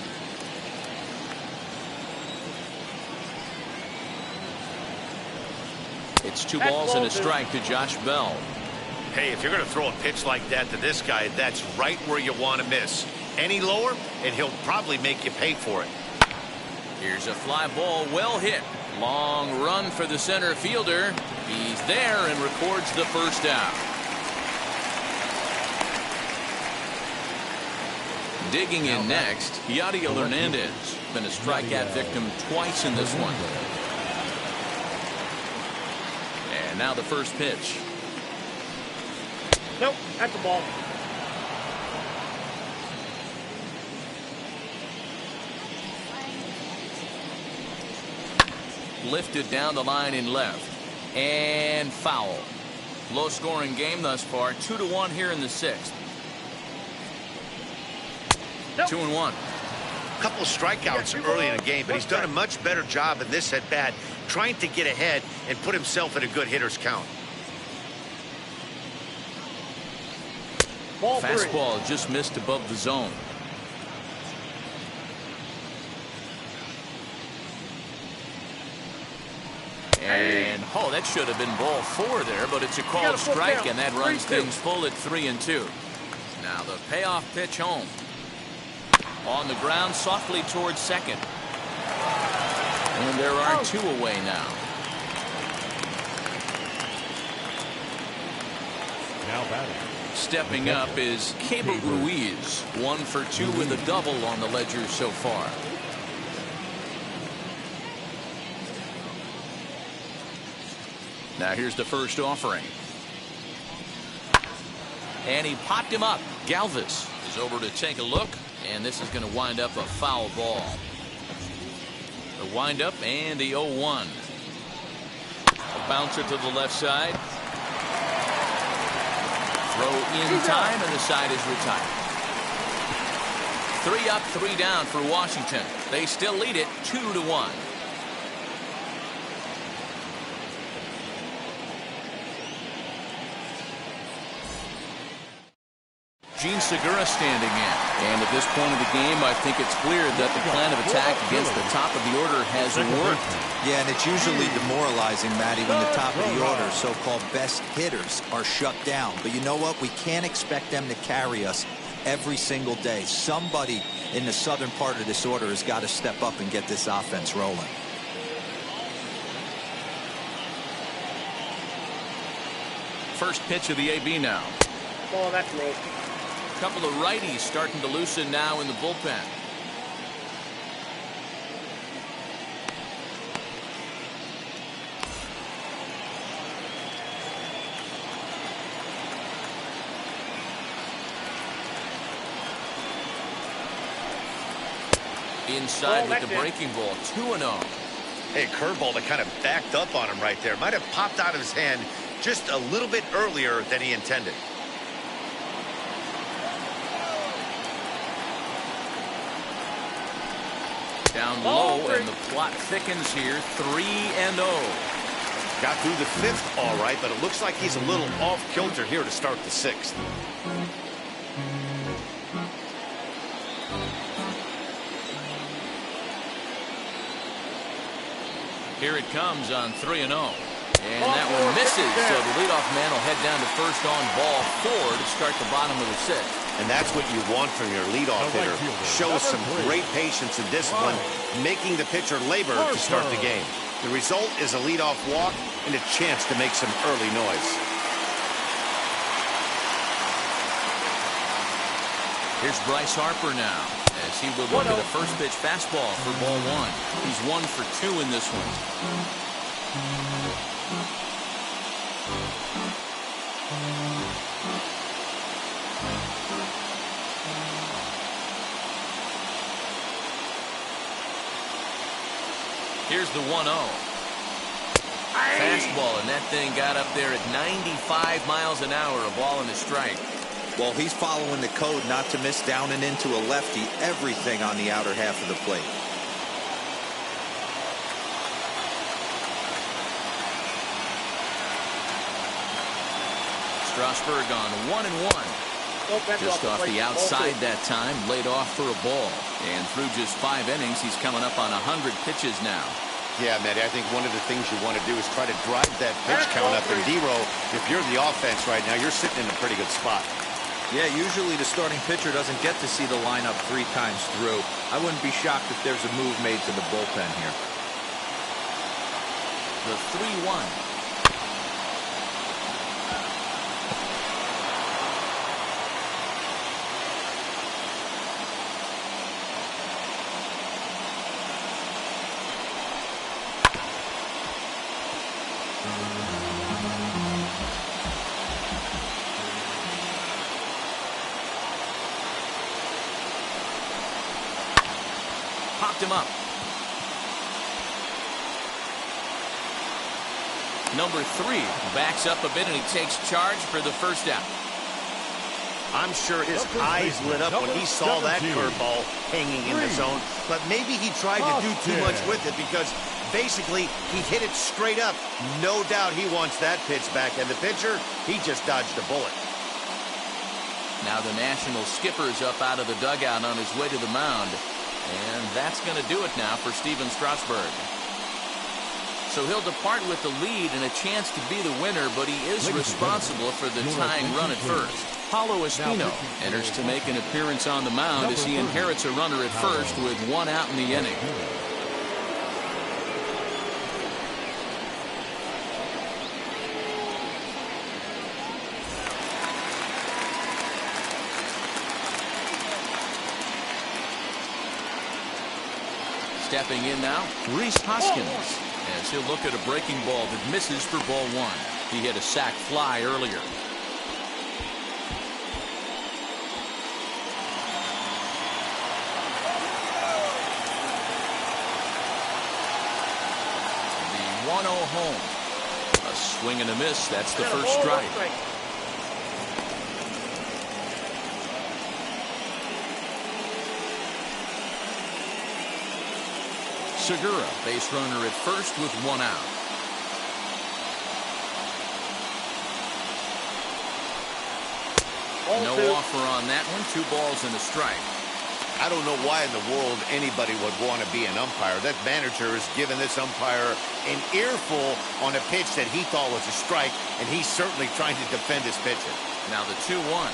It's 2 balls and a strike to Josh Bell. Hey, if you're going to throw a pitch like that to this guy, that's right where you want to miss. Any lower, and he'll probably make you pay for it. Here's a fly ball, well hit. Long run for the center fielder. He's there and records the first out. Digging in next, Yadiel Hernandez. Been a strikeout victim twice in this one. And now the first pitch. Nope, that's the ball. Lifted down the line in left. And foul. Low scoring game thus far. 2-1 here in the 6th. Nope. 2-1. Couple of strikeouts early in the game, but he's done a much better job in this at bat, trying to get ahead and put himself in a good hitter's count. Fastball just missed above the zone. And oh, that should have been ball 4 there, but it's a called strike, and that runs things full at 3-2. Now the payoff pitch home. On the ground, softly towards second. And there are 2 away now. Now batting. Stepping up is Keibert Ruiz. 1 for 2 with a double on the ledger so far. Now here's the first offering. And he popped him up. Galvis is over to take a look. And this is going to wind up a foul ball. The windup and the 0-1. A bouncer to the left side. Throw in time, and the side is retired. 3 up, 3 down for Washington. They still lead it 2-1. Gene Segura standing in. And at this point of the game, I think it's clear that the plan of attack against the top of the order has worked. Yeah, and it's usually demoralizing, Matty, when the top of the order, so-called best hitters, are shut down. But you know what? We can't expect them to carry us every single day. Somebody in the southern part of this order has got to step up and get this offense rolling. First pitch of the AB now. Oh, that's low. Couple of righties starting to loosen now in the bullpen. Inside with the breaking ball, 2-0. Hey, curveball that kind of backed up on him right there. Might have popped out of his hand just a little bit earlier than he intended. Down low, and the plot thickens here, 3-0. Got through the 5th all right, but it looks like he's a little off kilter here to start the 6th. Here it comes on 3-0. And that one misses, so the leadoff man will head down to first on ball 4 to start the bottom of the 6th. And that's what you want from your leadoff hitter. Shows some great patience and discipline, making the pitcher labor to start the game. The result is a leadoff walk and a chance to make some early noise. Here's Bryce Harper now, as he will look at the first pitch fastball for ball 1. He's 1 for 2 in this one. Here's the 1-0. Fastball, and that thing got up there at 95 miles an hour, a ball and a strike. Well, he's following the code not to miss down and into a lefty, everything on the outer half of the plate. Strasburg on 1-1. Just off the outside that time, laid off for a ball. And through just 5 innings, he's coming up on 100 pitches now. Yeah, Matty, I think one of the things you want to do is try to drive that pitch count up. And D-Row, if you're the offense right now, you're sitting in a pretty good spot. Yeah, usually the starting pitcher doesn't get to see the lineup 3 times through. I wouldn't be shocked if there's a move made to the bullpen here. The 3-1. Popped him up. Number 3 backs up a bit, and he takes charge for the first out. I'm sure his eyes lit up when he saw that curveball hanging in the zone, but maybe he tried to do too much with it because basically he hit it straight up. No doubt he wants that pitch back, and the pitcher, he just dodged a bullet. Now the National skipper's up out of the dugout on his way to the mound. And that's going to do it now for Steven Strasburg. So he'll depart with the lead and a chance to be the winner, but he is responsible for the tying run at first. Paulo Espino enters to make an appearance on the mound as he inherits a runner at first with 1 out in the inning. Stepping in now, Rhys Hoskins, as he'll look at a breaking ball that misses for ball 1. He hit a sac fly earlier. The 1-0 home. A swing and a miss. That's the first strike. Segura, base runner at first with 1 out. No offer on that one. 2 balls and a strike. I don't know why in the world anybody would want to be an umpire. That manager has given this umpire an earful on a pitch that he thought was a strike, and he's certainly trying to defend his pitcher. Now the 2-1.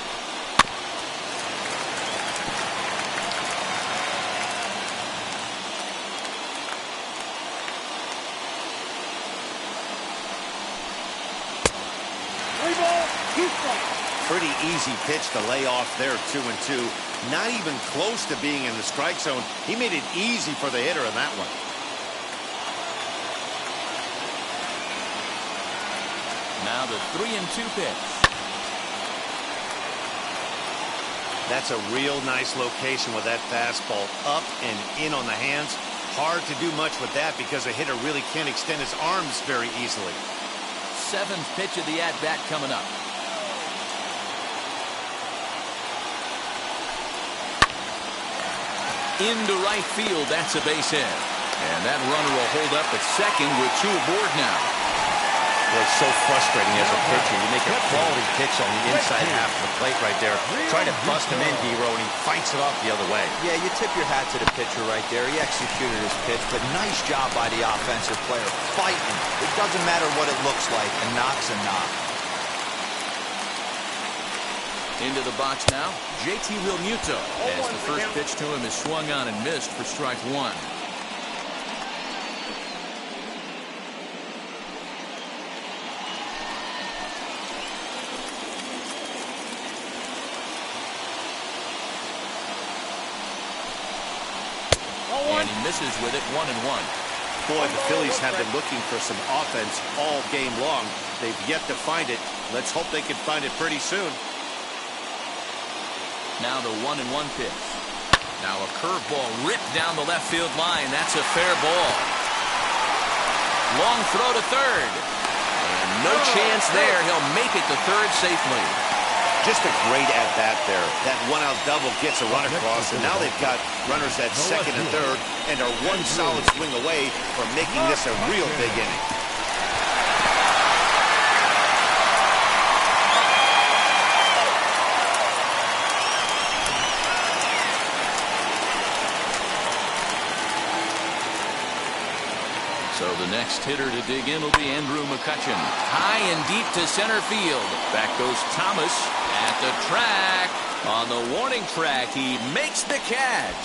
Pretty easy pitch to lay off there, 2-2. Not even close to being in the strike zone. He made it easy for the hitter in that one. Now the 3-2 pitch. That's a real nice location with that fastball up and in on the hands. Hard to do much with that because a hitter really can't extend his arms very easily. 7th pitch of the at-bat coming up. Into right field, that's a base hit. And that runner will hold up at second with 2 aboard now. Well, it's so frustrating as a pitcher. You make a quality pitch on the inside half of the plate right there. Try to bust him in, D-Row, and he fights it off the other way. Yeah, you tip your hat to the pitcher right there. He executed his pitch, but nice job by the offensive player. Fighting. It doesn't matter what it looks like. A knock's a knock. Into the box now, JT Realmuto. As the first pitch to him is swung on and missed for strike 1. And he misses with it, 1-1. Boy, the Phillies have been looking for some offense all game long. They've yet to find it. Let's hope they can find it pretty soon. Now the 1-1 pitch. Now a curveball ripped down the left field line. That's a fair ball. Long throw to third. And no chance there. He'll make it to third safely. Just a great at-bat there. That one-out double gets a run across, and now they've got runners at second and third and are one solid swing away from making this a real big inning. So the next hitter to dig in will be Andrew McCutchen. High and deep to center field. Back goes Thomas at the track. On the warning track, he makes the catch.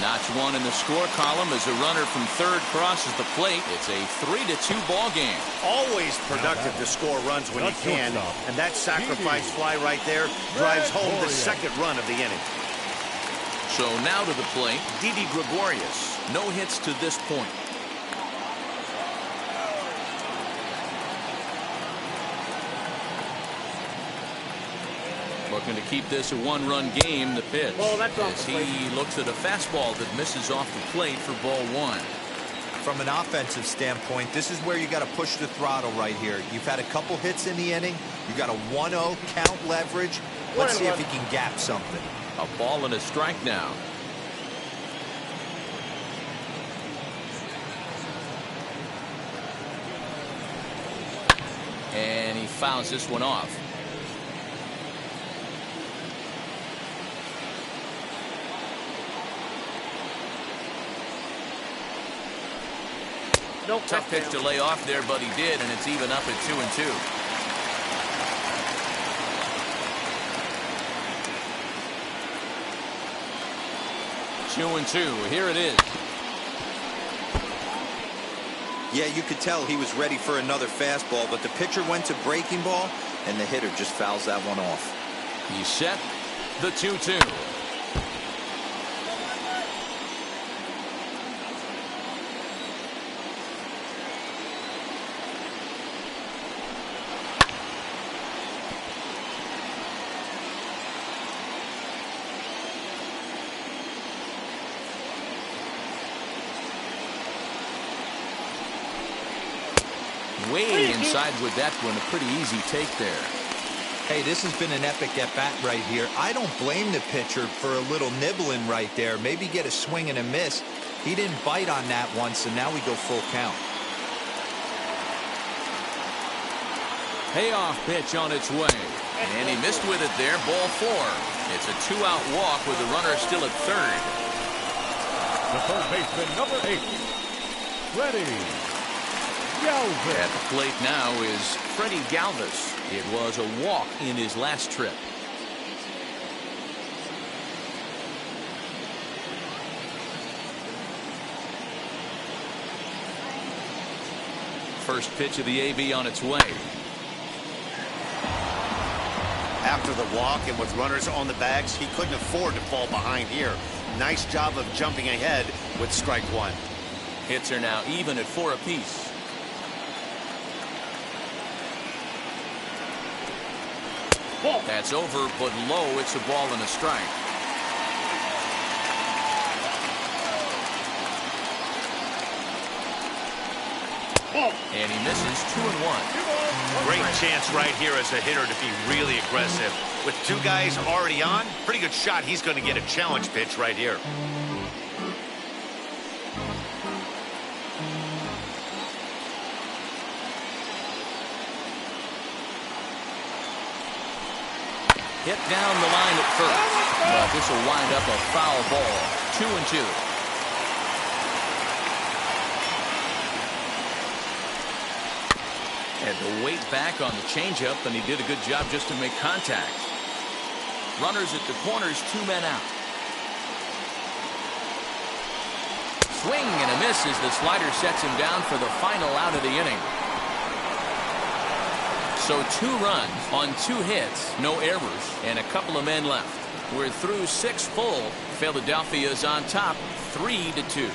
Notch 1 in the score column as a runner from third crosses the plate. It's a 3-2 ball game. Always productive to score runs when you can, and that sacrifice fly right there drives home the second run of the inning. So now to the plate, Didi Gregorius. No hits to this point. Looking to keep this a 1-run game. The pitch as he looks at a fastball that misses off the plate for ball 1. From an offensive standpoint, this is where you got to push the throttle right here. You've had a couple hits in the inning. You got a 1-0 count leverage. Let's see if he can gap something. A ball and a strike now. And he fouls this one off. Tough pitch to lay off there, but he did, and it's even up at 2-2. Two and two. Here it is. Yeah, you could tell he was ready for another fastball, but the pitcher went to breaking ball, and the hitter just fouls that one off. He's set. The 2-2. Way inside with that one. A pretty easy take there. Hey, this has been an epic at-bat right here. I don't blame the pitcher for a little nibbling right there. Maybe get a swing and a miss. He didn't bite on that one, so now we go full count. Payoff pitch on its way. And he missed with it there. Ball 4. It's a 2-out walk with the runner still at third. The third baseman, number 8. Ready. At the plate now is Freddie Galvis. It was a walk in his last trip. First pitch of the AB on its way. After the walk and with runners on the bags, he couldn't afford to fall behind here. Nice job of jumping ahead with strike 1. Hits are now even at 4 apiece. That's over, but low. It's a ball and a strike. And he misses 2-1. Great chance right here as a hitter to be really aggressive. With two guys already on, pretty good shot. He's going to get a challenge pitch right here. Hit down the line at first, but this will wind up a foul ball. 2-2. Had to wait back on the changeup, and he did a good job just to make contact. Runners at the corners, 2 men out. Swing and a miss as the slider sets him down for the final out of the inning. So 2 runs on 2 hits, no errors, and a couple of men left. We're through 6 full. Philadelphia's on top, 3-2.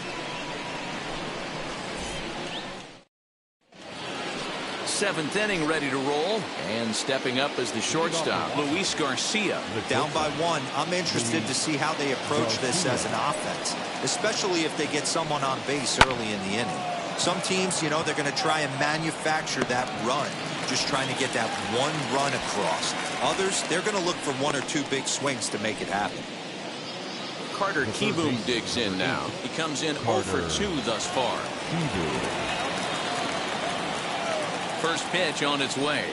Seventh inning ready to roll, and stepping up as the shortstop, Luis Garcia. Down by 1. I'm interested to see how they approach this as an offense, especially if they get someone on base early in the inning. Some teams, they're going to try and manufacture that run, just trying to get that 1 run across. Others, they're going to look for 1 or 2 big swings to make it happen. Carter Kieboom digs in now. He comes in 0 for 2 thus far. First pitch on its way.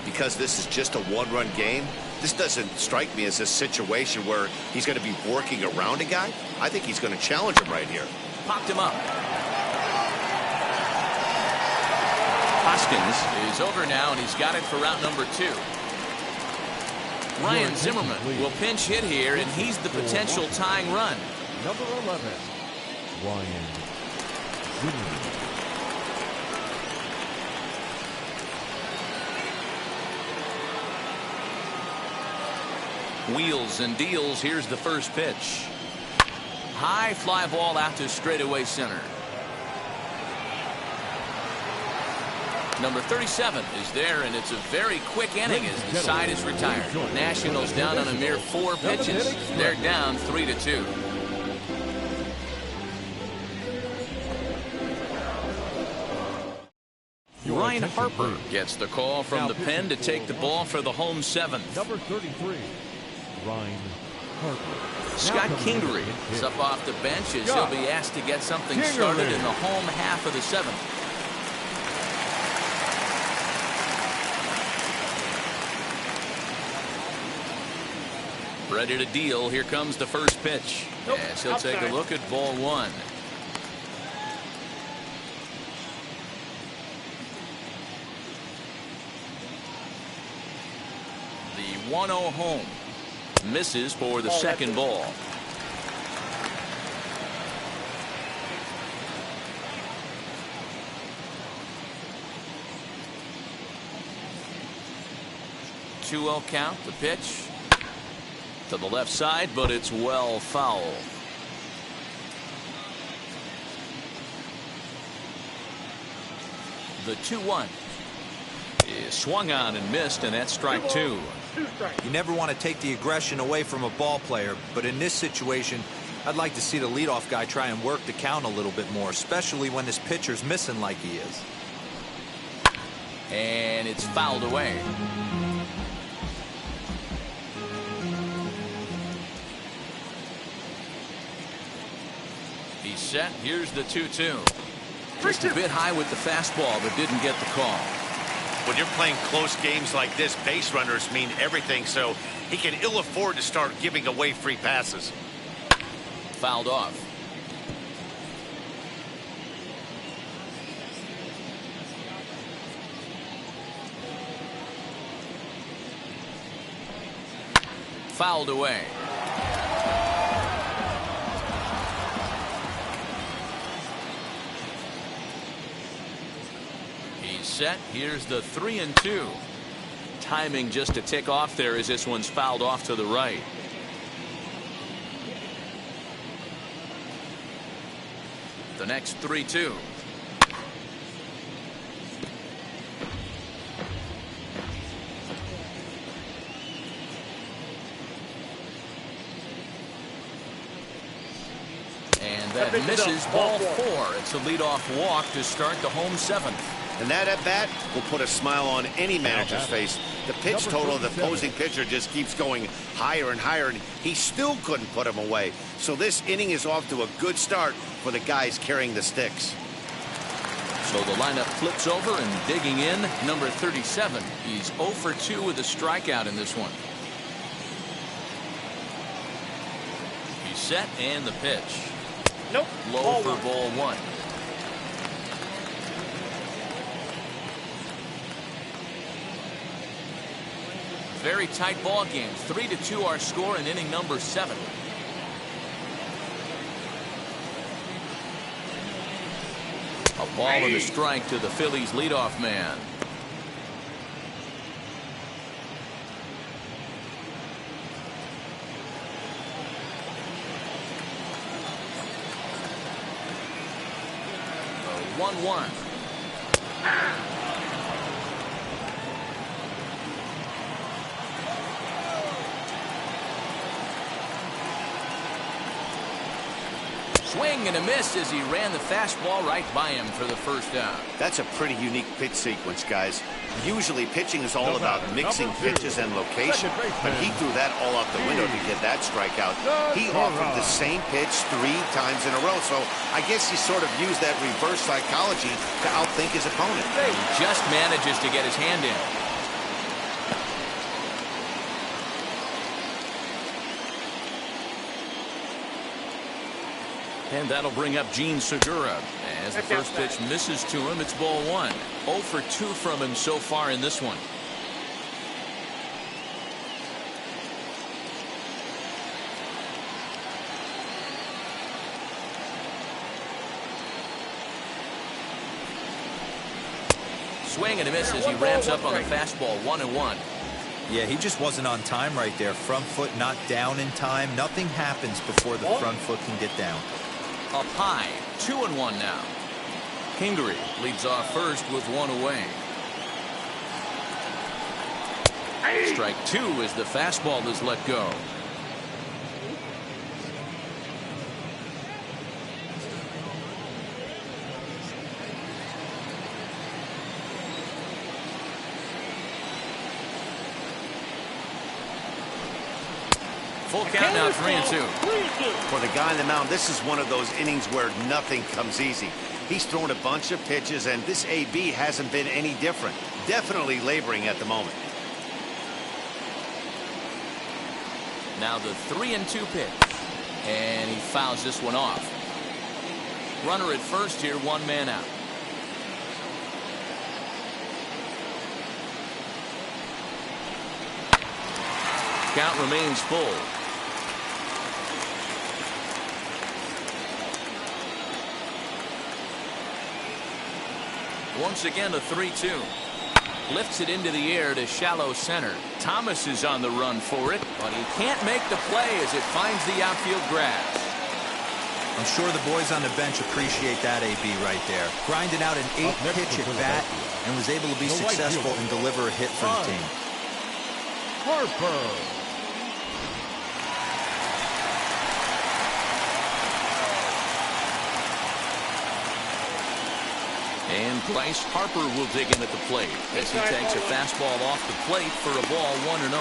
Because this is just a 1-run game, this doesn't strike me as a situation where he's going to be working around a guy. I think he's going to challenge him right here. Popped him up. Hoskins is over now, and he's got it for route number 2. Ryan Zimmerman will pinch hit here, and he's the potential tying run. Number 11, Ryan Zimmerman. Wheels and deals. Here's the first pitch. High fly ball out to straightaway center. Number 37 is there, and it's a very quick inning as the side is retired. Nationals down on a mere 4 pitches. They're down 3-2. Ryan Harper gets the call from the pen to take the ball for the home 7th. Number 33, Ryan Harper. Scott Kingery is up off the bench as he'll be asked to get something started in the home half of the 7th. Ready to deal. Here comes the first pitch. As he'll take a look at ball 1. The 1-0 home. Misses for the second ball. Two-0 count. The pitch to the left side, but it's well foul. The 2-1 is swung on and missed, and that's strike 2. You never want to take the aggression away from a ball player, but in this situation, I'd like to see the leadoff guy try and work the count a little bit more, especially when this pitcher's missing like he is. And it's fouled away. He's set. Here's the 2-2. Just a bit high with the fastball, but didn't get the call. When you're playing close games like this, base runners mean everything, so he can ill afford to start giving away free passes. Fouled off. Fouled away. Set. Here's the 3-2. Timing just to tick off there as this one's fouled off to the right. The next 3-2. That misses, ball 4. It's a leadoff walk to start the home 7th. And that at-bat will put a smile on any manager's face. The pitch total of the opposing pitcher just keeps going higher and higher, and he still couldn't put him away. So this inning is off to a good start for the guys carrying the sticks. So the lineup flips over, and digging in, number 37. He's 0 for 2 with a strikeout in this one. He's set, and the pitch. Nope. Low for ball 1. Very tight ball game. 3-2 our score in inning number 7. A ball and a strike to the Phillies leadoff man. The 1-1. Swing and a miss as he ran the fastball right by him for the first down. That's a pretty unique pitch sequence, guys. Usually pitching is all about mixing pitches and location, but he threw that all out the window to get that strikeout. He offered the same pitch 3 times in a row, so I guess he sort of used that reverse psychology to outthink his opponent. He just manages to get his hand in. And that'll bring up Gene Segura. As the first pitch misses to him, it's ball 1. 0 for 2 from him so far in this one. Swing and a miss as he ramps up on the fastball. 1-1. Yeah, he just wasn't on time right there. Front foot not down in time. Nothing happens before the front foot can get down. Up high, 2-1 now. Kingery leads off first with 1 away. Strike 2 as the fastball is let go. Full count now, 3-2. For the guy on the mound, this is one of those innings where nothing comes easy. He's thrown a bunch of pitches, and this AB hasn't been any different. Definitely laboring at the moment. Now the 3-2 pitch. And he fouls this one off. Runner at first here, 1 man out. Count remains full. Once again, a 3-2. Lifts it into the air to shallow center. Thomas is on the run for it, but he can't make the play as it finds the outfield grass. I'm sure the boys on the bench appreciate that AB right there. Grinding out an 8-pitch at bat and was able to be successful and deliver a hit for the team. Harper. And Bryce Harper will dig in at the plate as he takes a fastball off the plate for a ball 1-0.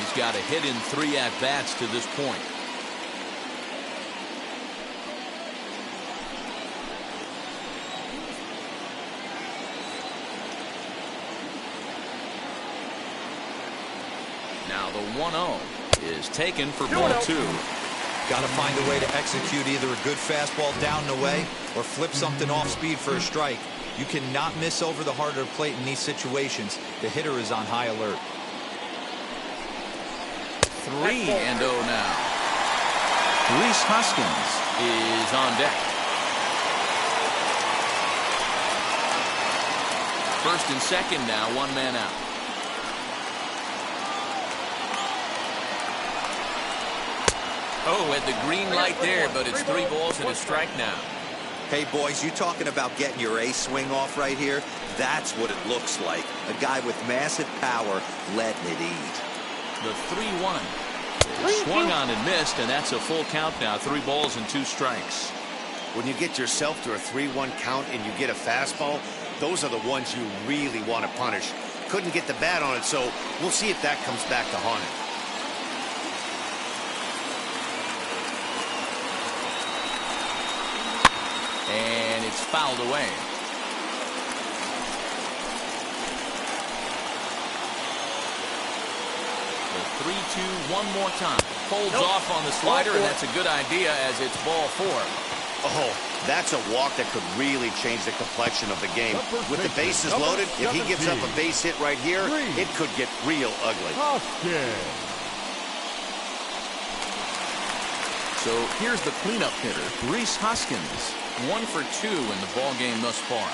He's got a hit in 3 at-bats to this point. Now the 1-0 is taken for ball 2. Got to find a way to execute either a good fastball down and away or flip something off speed for a strike. You cannot miss over the heart of the plate in these situations. The hitter is on high alert. 3-0 now. Rhys Hoskins is on deck. First and second now, 1 man out. Oh, at the green light there, but it's 3 balls and a strike now. Hey, boys, you talking about getting your ace swing off right here? That's what it looks like. A guy with massive power letting it eat. The 3-1 swung on and missed, and that's a full count now. 3 balls and 2 strikes. when you get yourself to a 3-1 count and you get a fastball, those are the ones you really want to punish. Couldn't get the bat on it, so we'll see if that comes back to haunt him. And it's fouled away. The 3-2 one more time. Folds off on the slider, and that's a good idea as it's ball 4. Oh, that's a walk that could really change the complexion of the game. With the bases loaded, if he gives up a base hit right here, it could get real ugly. So here's the cleanup hitter, Rhys Hoskins. 1 for 2 in the ball game thus far.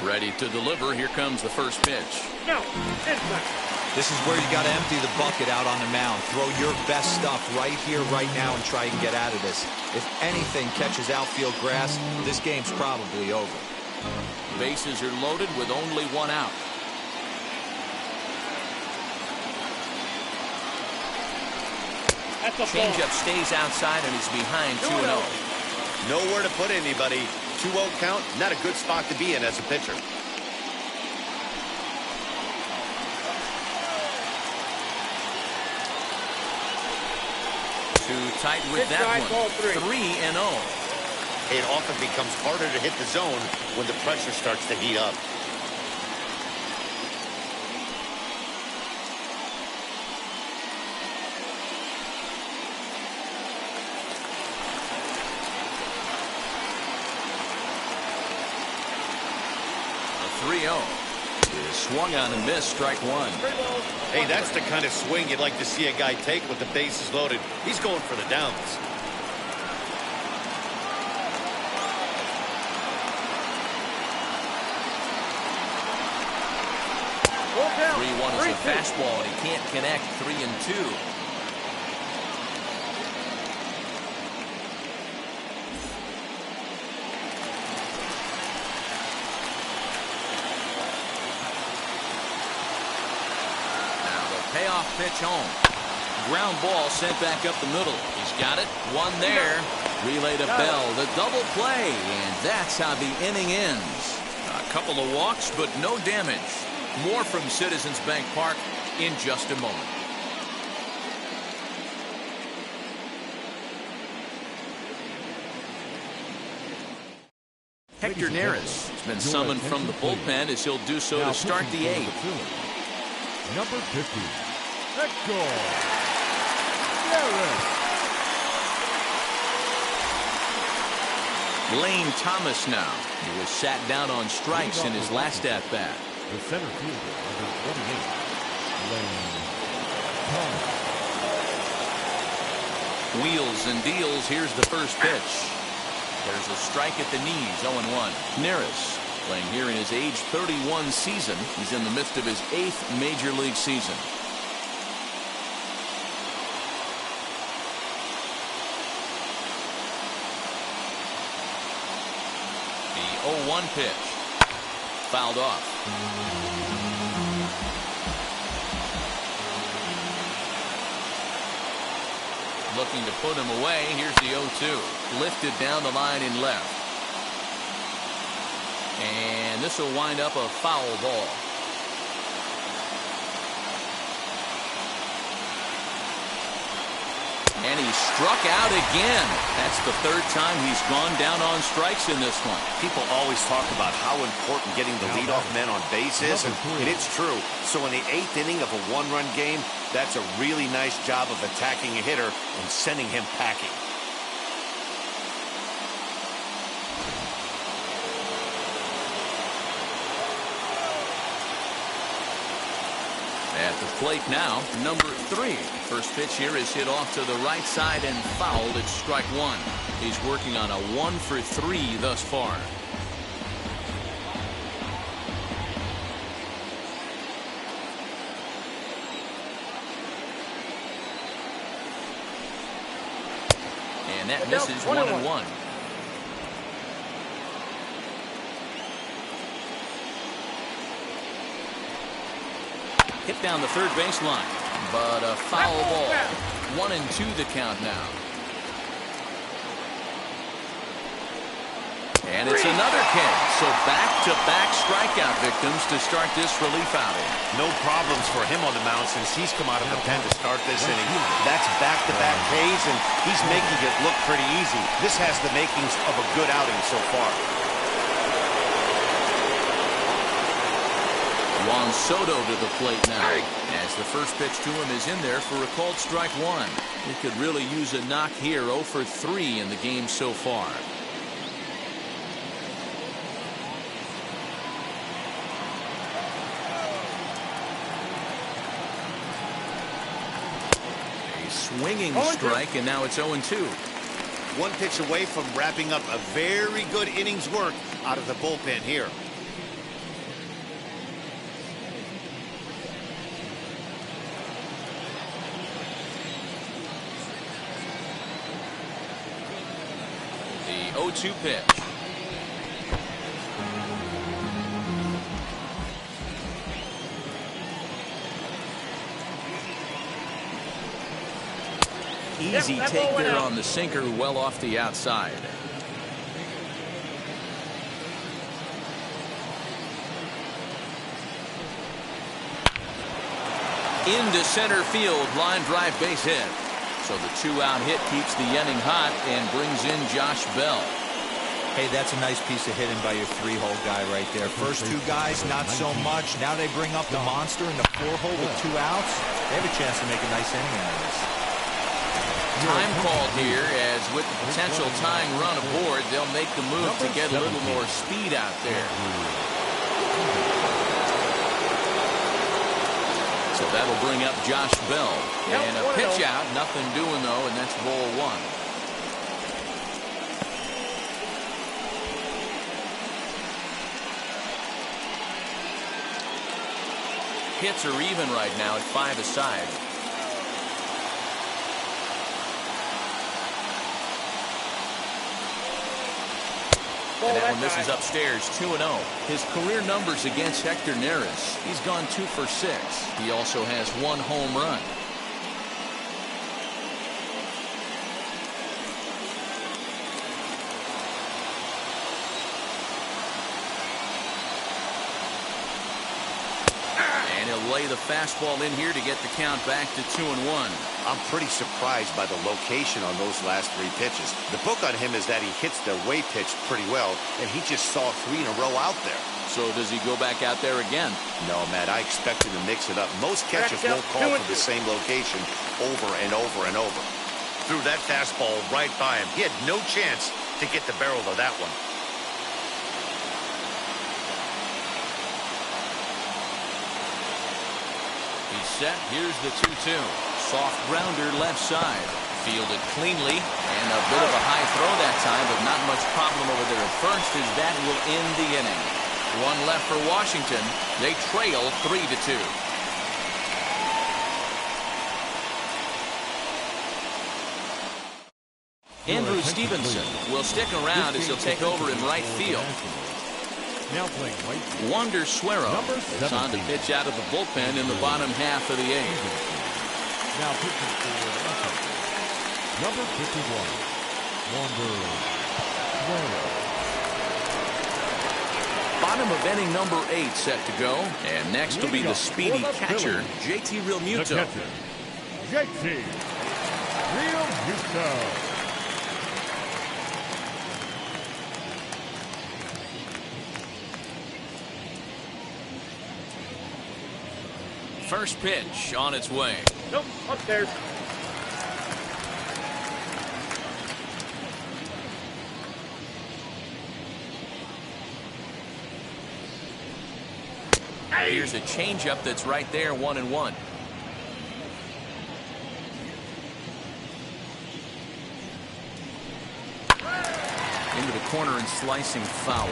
Ready to deliver. Here comes the first pitch. No, this is where you got to empty the bucket out on the mound. Throw your best stuff right here, right now, and try and get out of this. If anything catches outfield grass, this game's probably over. Bases are loaded with only 1 out. Changeup stays outside and he's behind 2-0. Nowhere to put anybody. 2-0 count, not a good spot to be in as a pitcher. Too tight with that one. 3-0. It often becomes harder to hit the zone when the pressure starts to heat up. A 3-0 is swung on and missed. Strike 1. Hey, that's the kind of swing you'd like to see a guy take with the bases loaded. He's going for the downs. 3-1 is a fastball, and he can't connect. 3-2. Now the payoff pitch home. Ground ball sent back up the middle. He's got it. One there. Relay to Bell. The double play, and that's how the inning ends. A couple of walks, but no damage. More from Citizens Bank Park in just a moment. Hector Neris has been summoned from the bullpen as he'll do so to start the 8th. Number 50, Hector Neris. Lane Thomas now. He was sat down on strikes in his last at-bat. The center fielder, number 28, Lane Thomas. Wheels and deals. Here's the first pitch. There's a strike at the knees. 0-1. Neris playing here in his age 31 season. He's in the midst of his 8th major league season. The 0-1 pitch. Fouled off. Looking to put him away. Here's the 0-2. Lifted down the line in left. And this will wind up a foul ball. And he struck out again. That's the 3rd time he's gone down on strikes in this one. People always talk about how important getting the leadoff man on base is, and it's true. So in the 8th inning of a 1-run game, that's a really nice job of attacking a hitter and sending him packing. At the plate now, number 3. First pitch here is hit off to the right side and fouled. It's strike 1. He's working on a 1 for 3 thus far. And that misses. 1-1. Hit down the third baseline, but a foul ball. 1-2 the count now. And it's another K. So back-to-back strikeout victims to start this relief outing. No problems for him on the mound since he's come out of the pen to start this inning. That's back-to-back Ks, and he's making it look pretty easy. This has the makings of a good outing so far. Juan Soto to the plate now, as the first pitch to him is in there for a called strike one. He could really use a knock here. 0 for 3 in the game so far. Swinging strike, and now it's 0-2. One pitch away from wrapping up a very good inning's work out of the bullpen here. The 0-2 pitch. Easy take there on the sinker, well off the outside. Into center field, line drive base hit. So the 2-out hit keeps the inning hot and brings in Josh Bell. Hey, that's a nice piece of hitting by your 3-hole guy right there. First 2 guys, not so much. Now they bring up the monster in the 4-hole with 2 outs. They have a chance to make a nice inning out of this. Time called here, as with the potential tying run aboard, they'll make the move to get a little more speed out there. So that'll bring up Josh Bell. And a pitch out, nothing doing though, and that's ball 1. Hits are even right now at 5 aside. And that one misses upstairs, 2-0. His career numbers against Hector Neris. He's gone 2 for 6. He also has 1 home run. And he'll lay the fastball in here to get the count back to 2-1. I'm pretty surprised by the location on those last 3 pitches. The book on him is that he hits the away pitch pretty well, and he just saw 3 in a row out there. So does he go back out there again? No, Matt, I expect him to mix it up. Most catchers won't call from the same location over and over and over. Threw that fastball right by him. He had no chance to get the barrel of that one. He's set. Here's the 2-2. Soft grounder left side. Fielded cleanly, and a bit of a high throw that time, but not much problem over there at first, as that will end the inning. 1 left for Washington. They trail 3-2. Andrew Stevenson will stick around as he'll take over in right field. Wander Suero is on to pitch out of the bullpen in the bottom half of the 8th. Now pitching for number 51, Wander Suero. Bottom of inning number 8 set to go. And next will be the speedy catcher, JT Realmuto. JT Realmuto. First pitch on its way. Nope, upstairs. Here's a changeup that's right there, 1-1. Into the corner and slicing foul.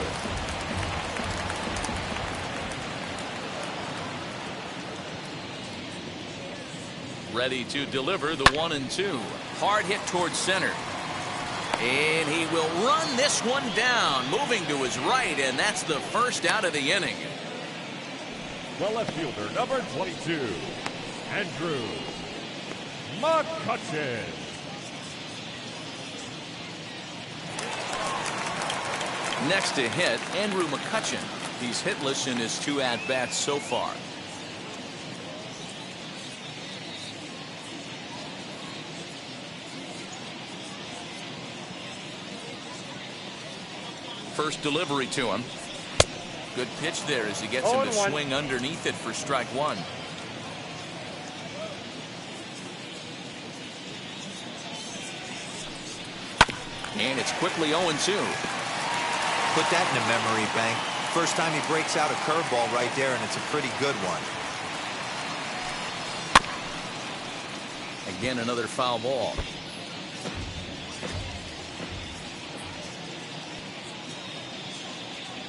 Ready to deliver the 1-2. Hard hit towards center. And he will run this one down, moving to his right, and that's the first out of the inning. the left fielder, number 22, Andrew McCutchen. Next to hit, Andrew McCutchen. He's hitless in his 2 at-bats so far. First delivery to him. Good pitch there as he gets him to swing underneath it for strike 1. And it's quickly 0-2. Put that in a memory bank. First time he breaks out a curveball right there, and it's a pretty good one. Again, another foul ball.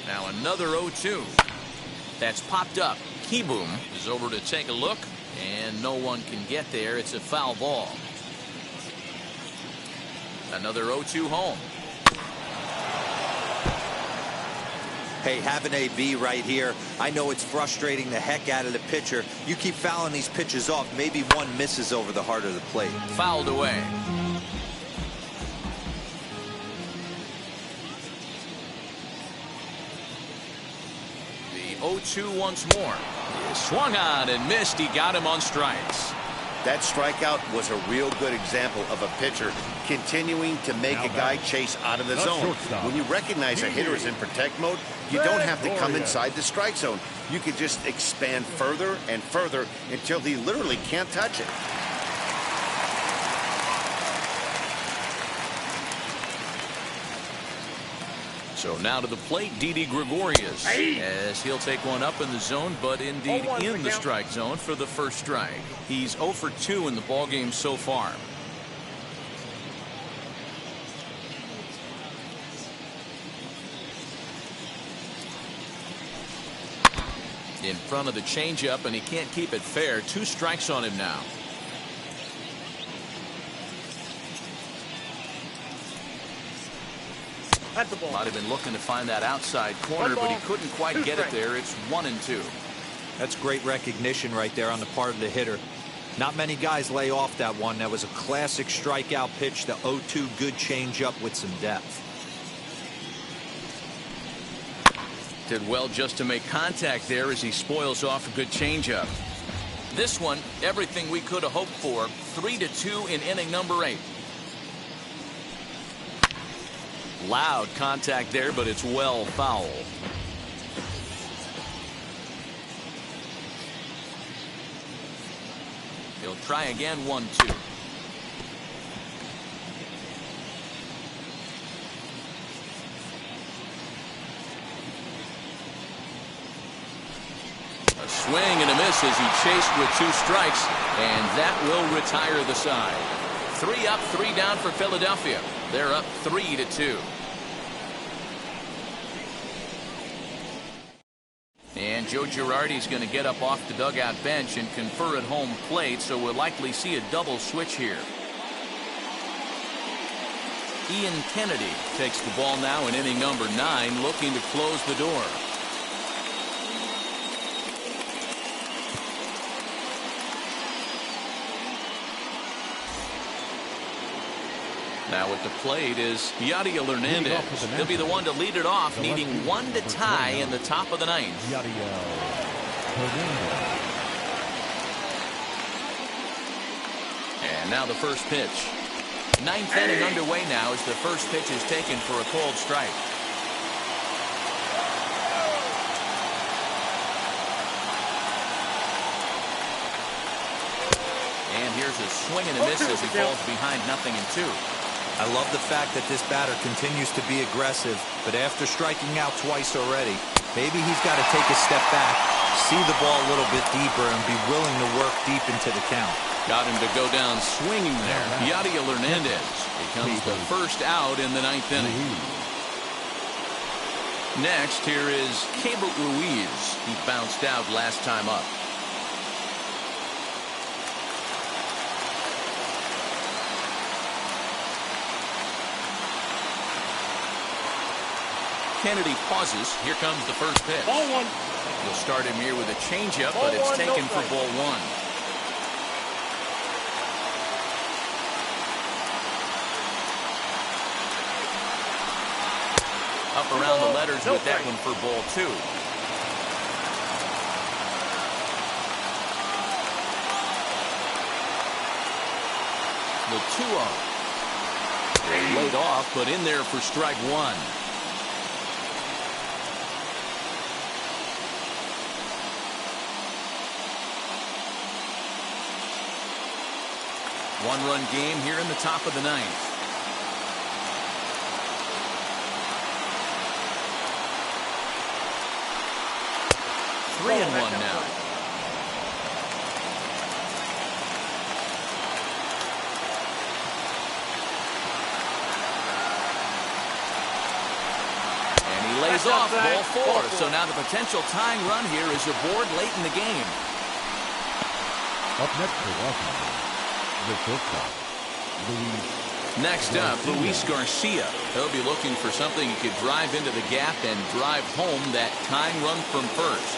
Now another 0-2. That's popped up. Keyboom is over to take a look, and no one can get there. It's a foul ball. Another 0-2 home. Hey, have an AB right here. I know it's frustrating the heck out of the pitcher. You keep fouling these pitches off. Maybe one misses over the heart of the plate. Fouled away. The 0-2 once more. He swung on and missed. He got him on strikes. That strikeout was a real good example of a pitcher continuing to make a guy chase out of the zone. When you recognize a hitter is in protect mode, you don't have to come inside the strike zone. You can just expand further and further until he literally can't touch it. So now to the plate, Didi Gregorius, as he'll take one up in the zone, but indeed in the strike zone for the first strike. He's 0 for 2 in the ballgame so far. In front of the changeup, and he can't keep it fair. 2 strikes on him now. At the ball. Might have been looking to find that outside corner, but he couldn't quite get it there. It's 1-2. That's great recognition right there on the part of the hitter. Not many guys lay off that one. That was a classic strikeout pitch. The 0-2 good changeup with some depth. Did well just to make contact there as he spoils off a good changeup. This one, everything we could have hoped for. 3-2 in inning number 8. Loud contact there, but it's well foul. He'll try again. 1-2. A swing and a miss as he chased with 2 strikes, and that will retire the side. 3 up, 3 down for Philadelphia. They're up 3-2. And Joe Girardi's going to get up off the dugout bench and confer at home plate, so we'll likely see a double switch here. Ian Kennedy takes the ball now in inning number 9, looking to close the door. Now at the plate is Yadier Hernandez. He'll be the one to lead it off, needing 1 to tie in the top of the 9th. And now the first pitch. 9th inning underway now as the first pitch is taken for a called strike. And here's a swing and a miss as he falls behind 0-2. I love the fact that this batter continues to be aggressive, but after striking out twice already, maybe he's got to take a step back, see the ball a little bit deeper, and be willing to work deep into the count. Got him to go down swinging there. Yadier Hernandez becomes the first out in the 9th inning. Next, here is Keibert Ruiz. He bounced out last time up. Kennedy pauses. Here comes the first pitch. Ball 1. We'll start him here with a changeup, but it's taken for ball one. Up around the letters with that one for ball two. The 2-0. Laid off, but in there for strike one. One-run game here in the top of the ninth. Three and one now. And he lays off ball four. So now the potential tying run here is aboard late in the game. Up next for Washington, the shortstop, Luis. Next up, Luis Garcia. He'll be looking for something he could drive into the gap and drive home that tying run from first.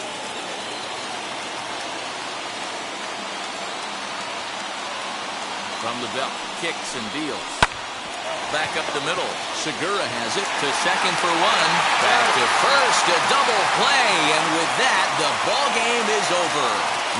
From the belt, kicks and deals. Back up the middle. Segura has it to second for one. Back to first, a double play, and with that, the ball game is over.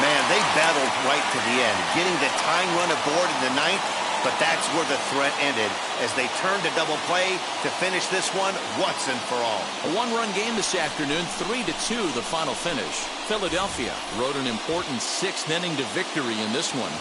Man, they battled right to the end, getting the tying run aboard in the ninth, but that's where the threat ended as they turned to double play to finish this one once and for all. A one-run game this afternoon, 3-2 the final finish. Philadelphia rode an important sixth inning to victory in this one.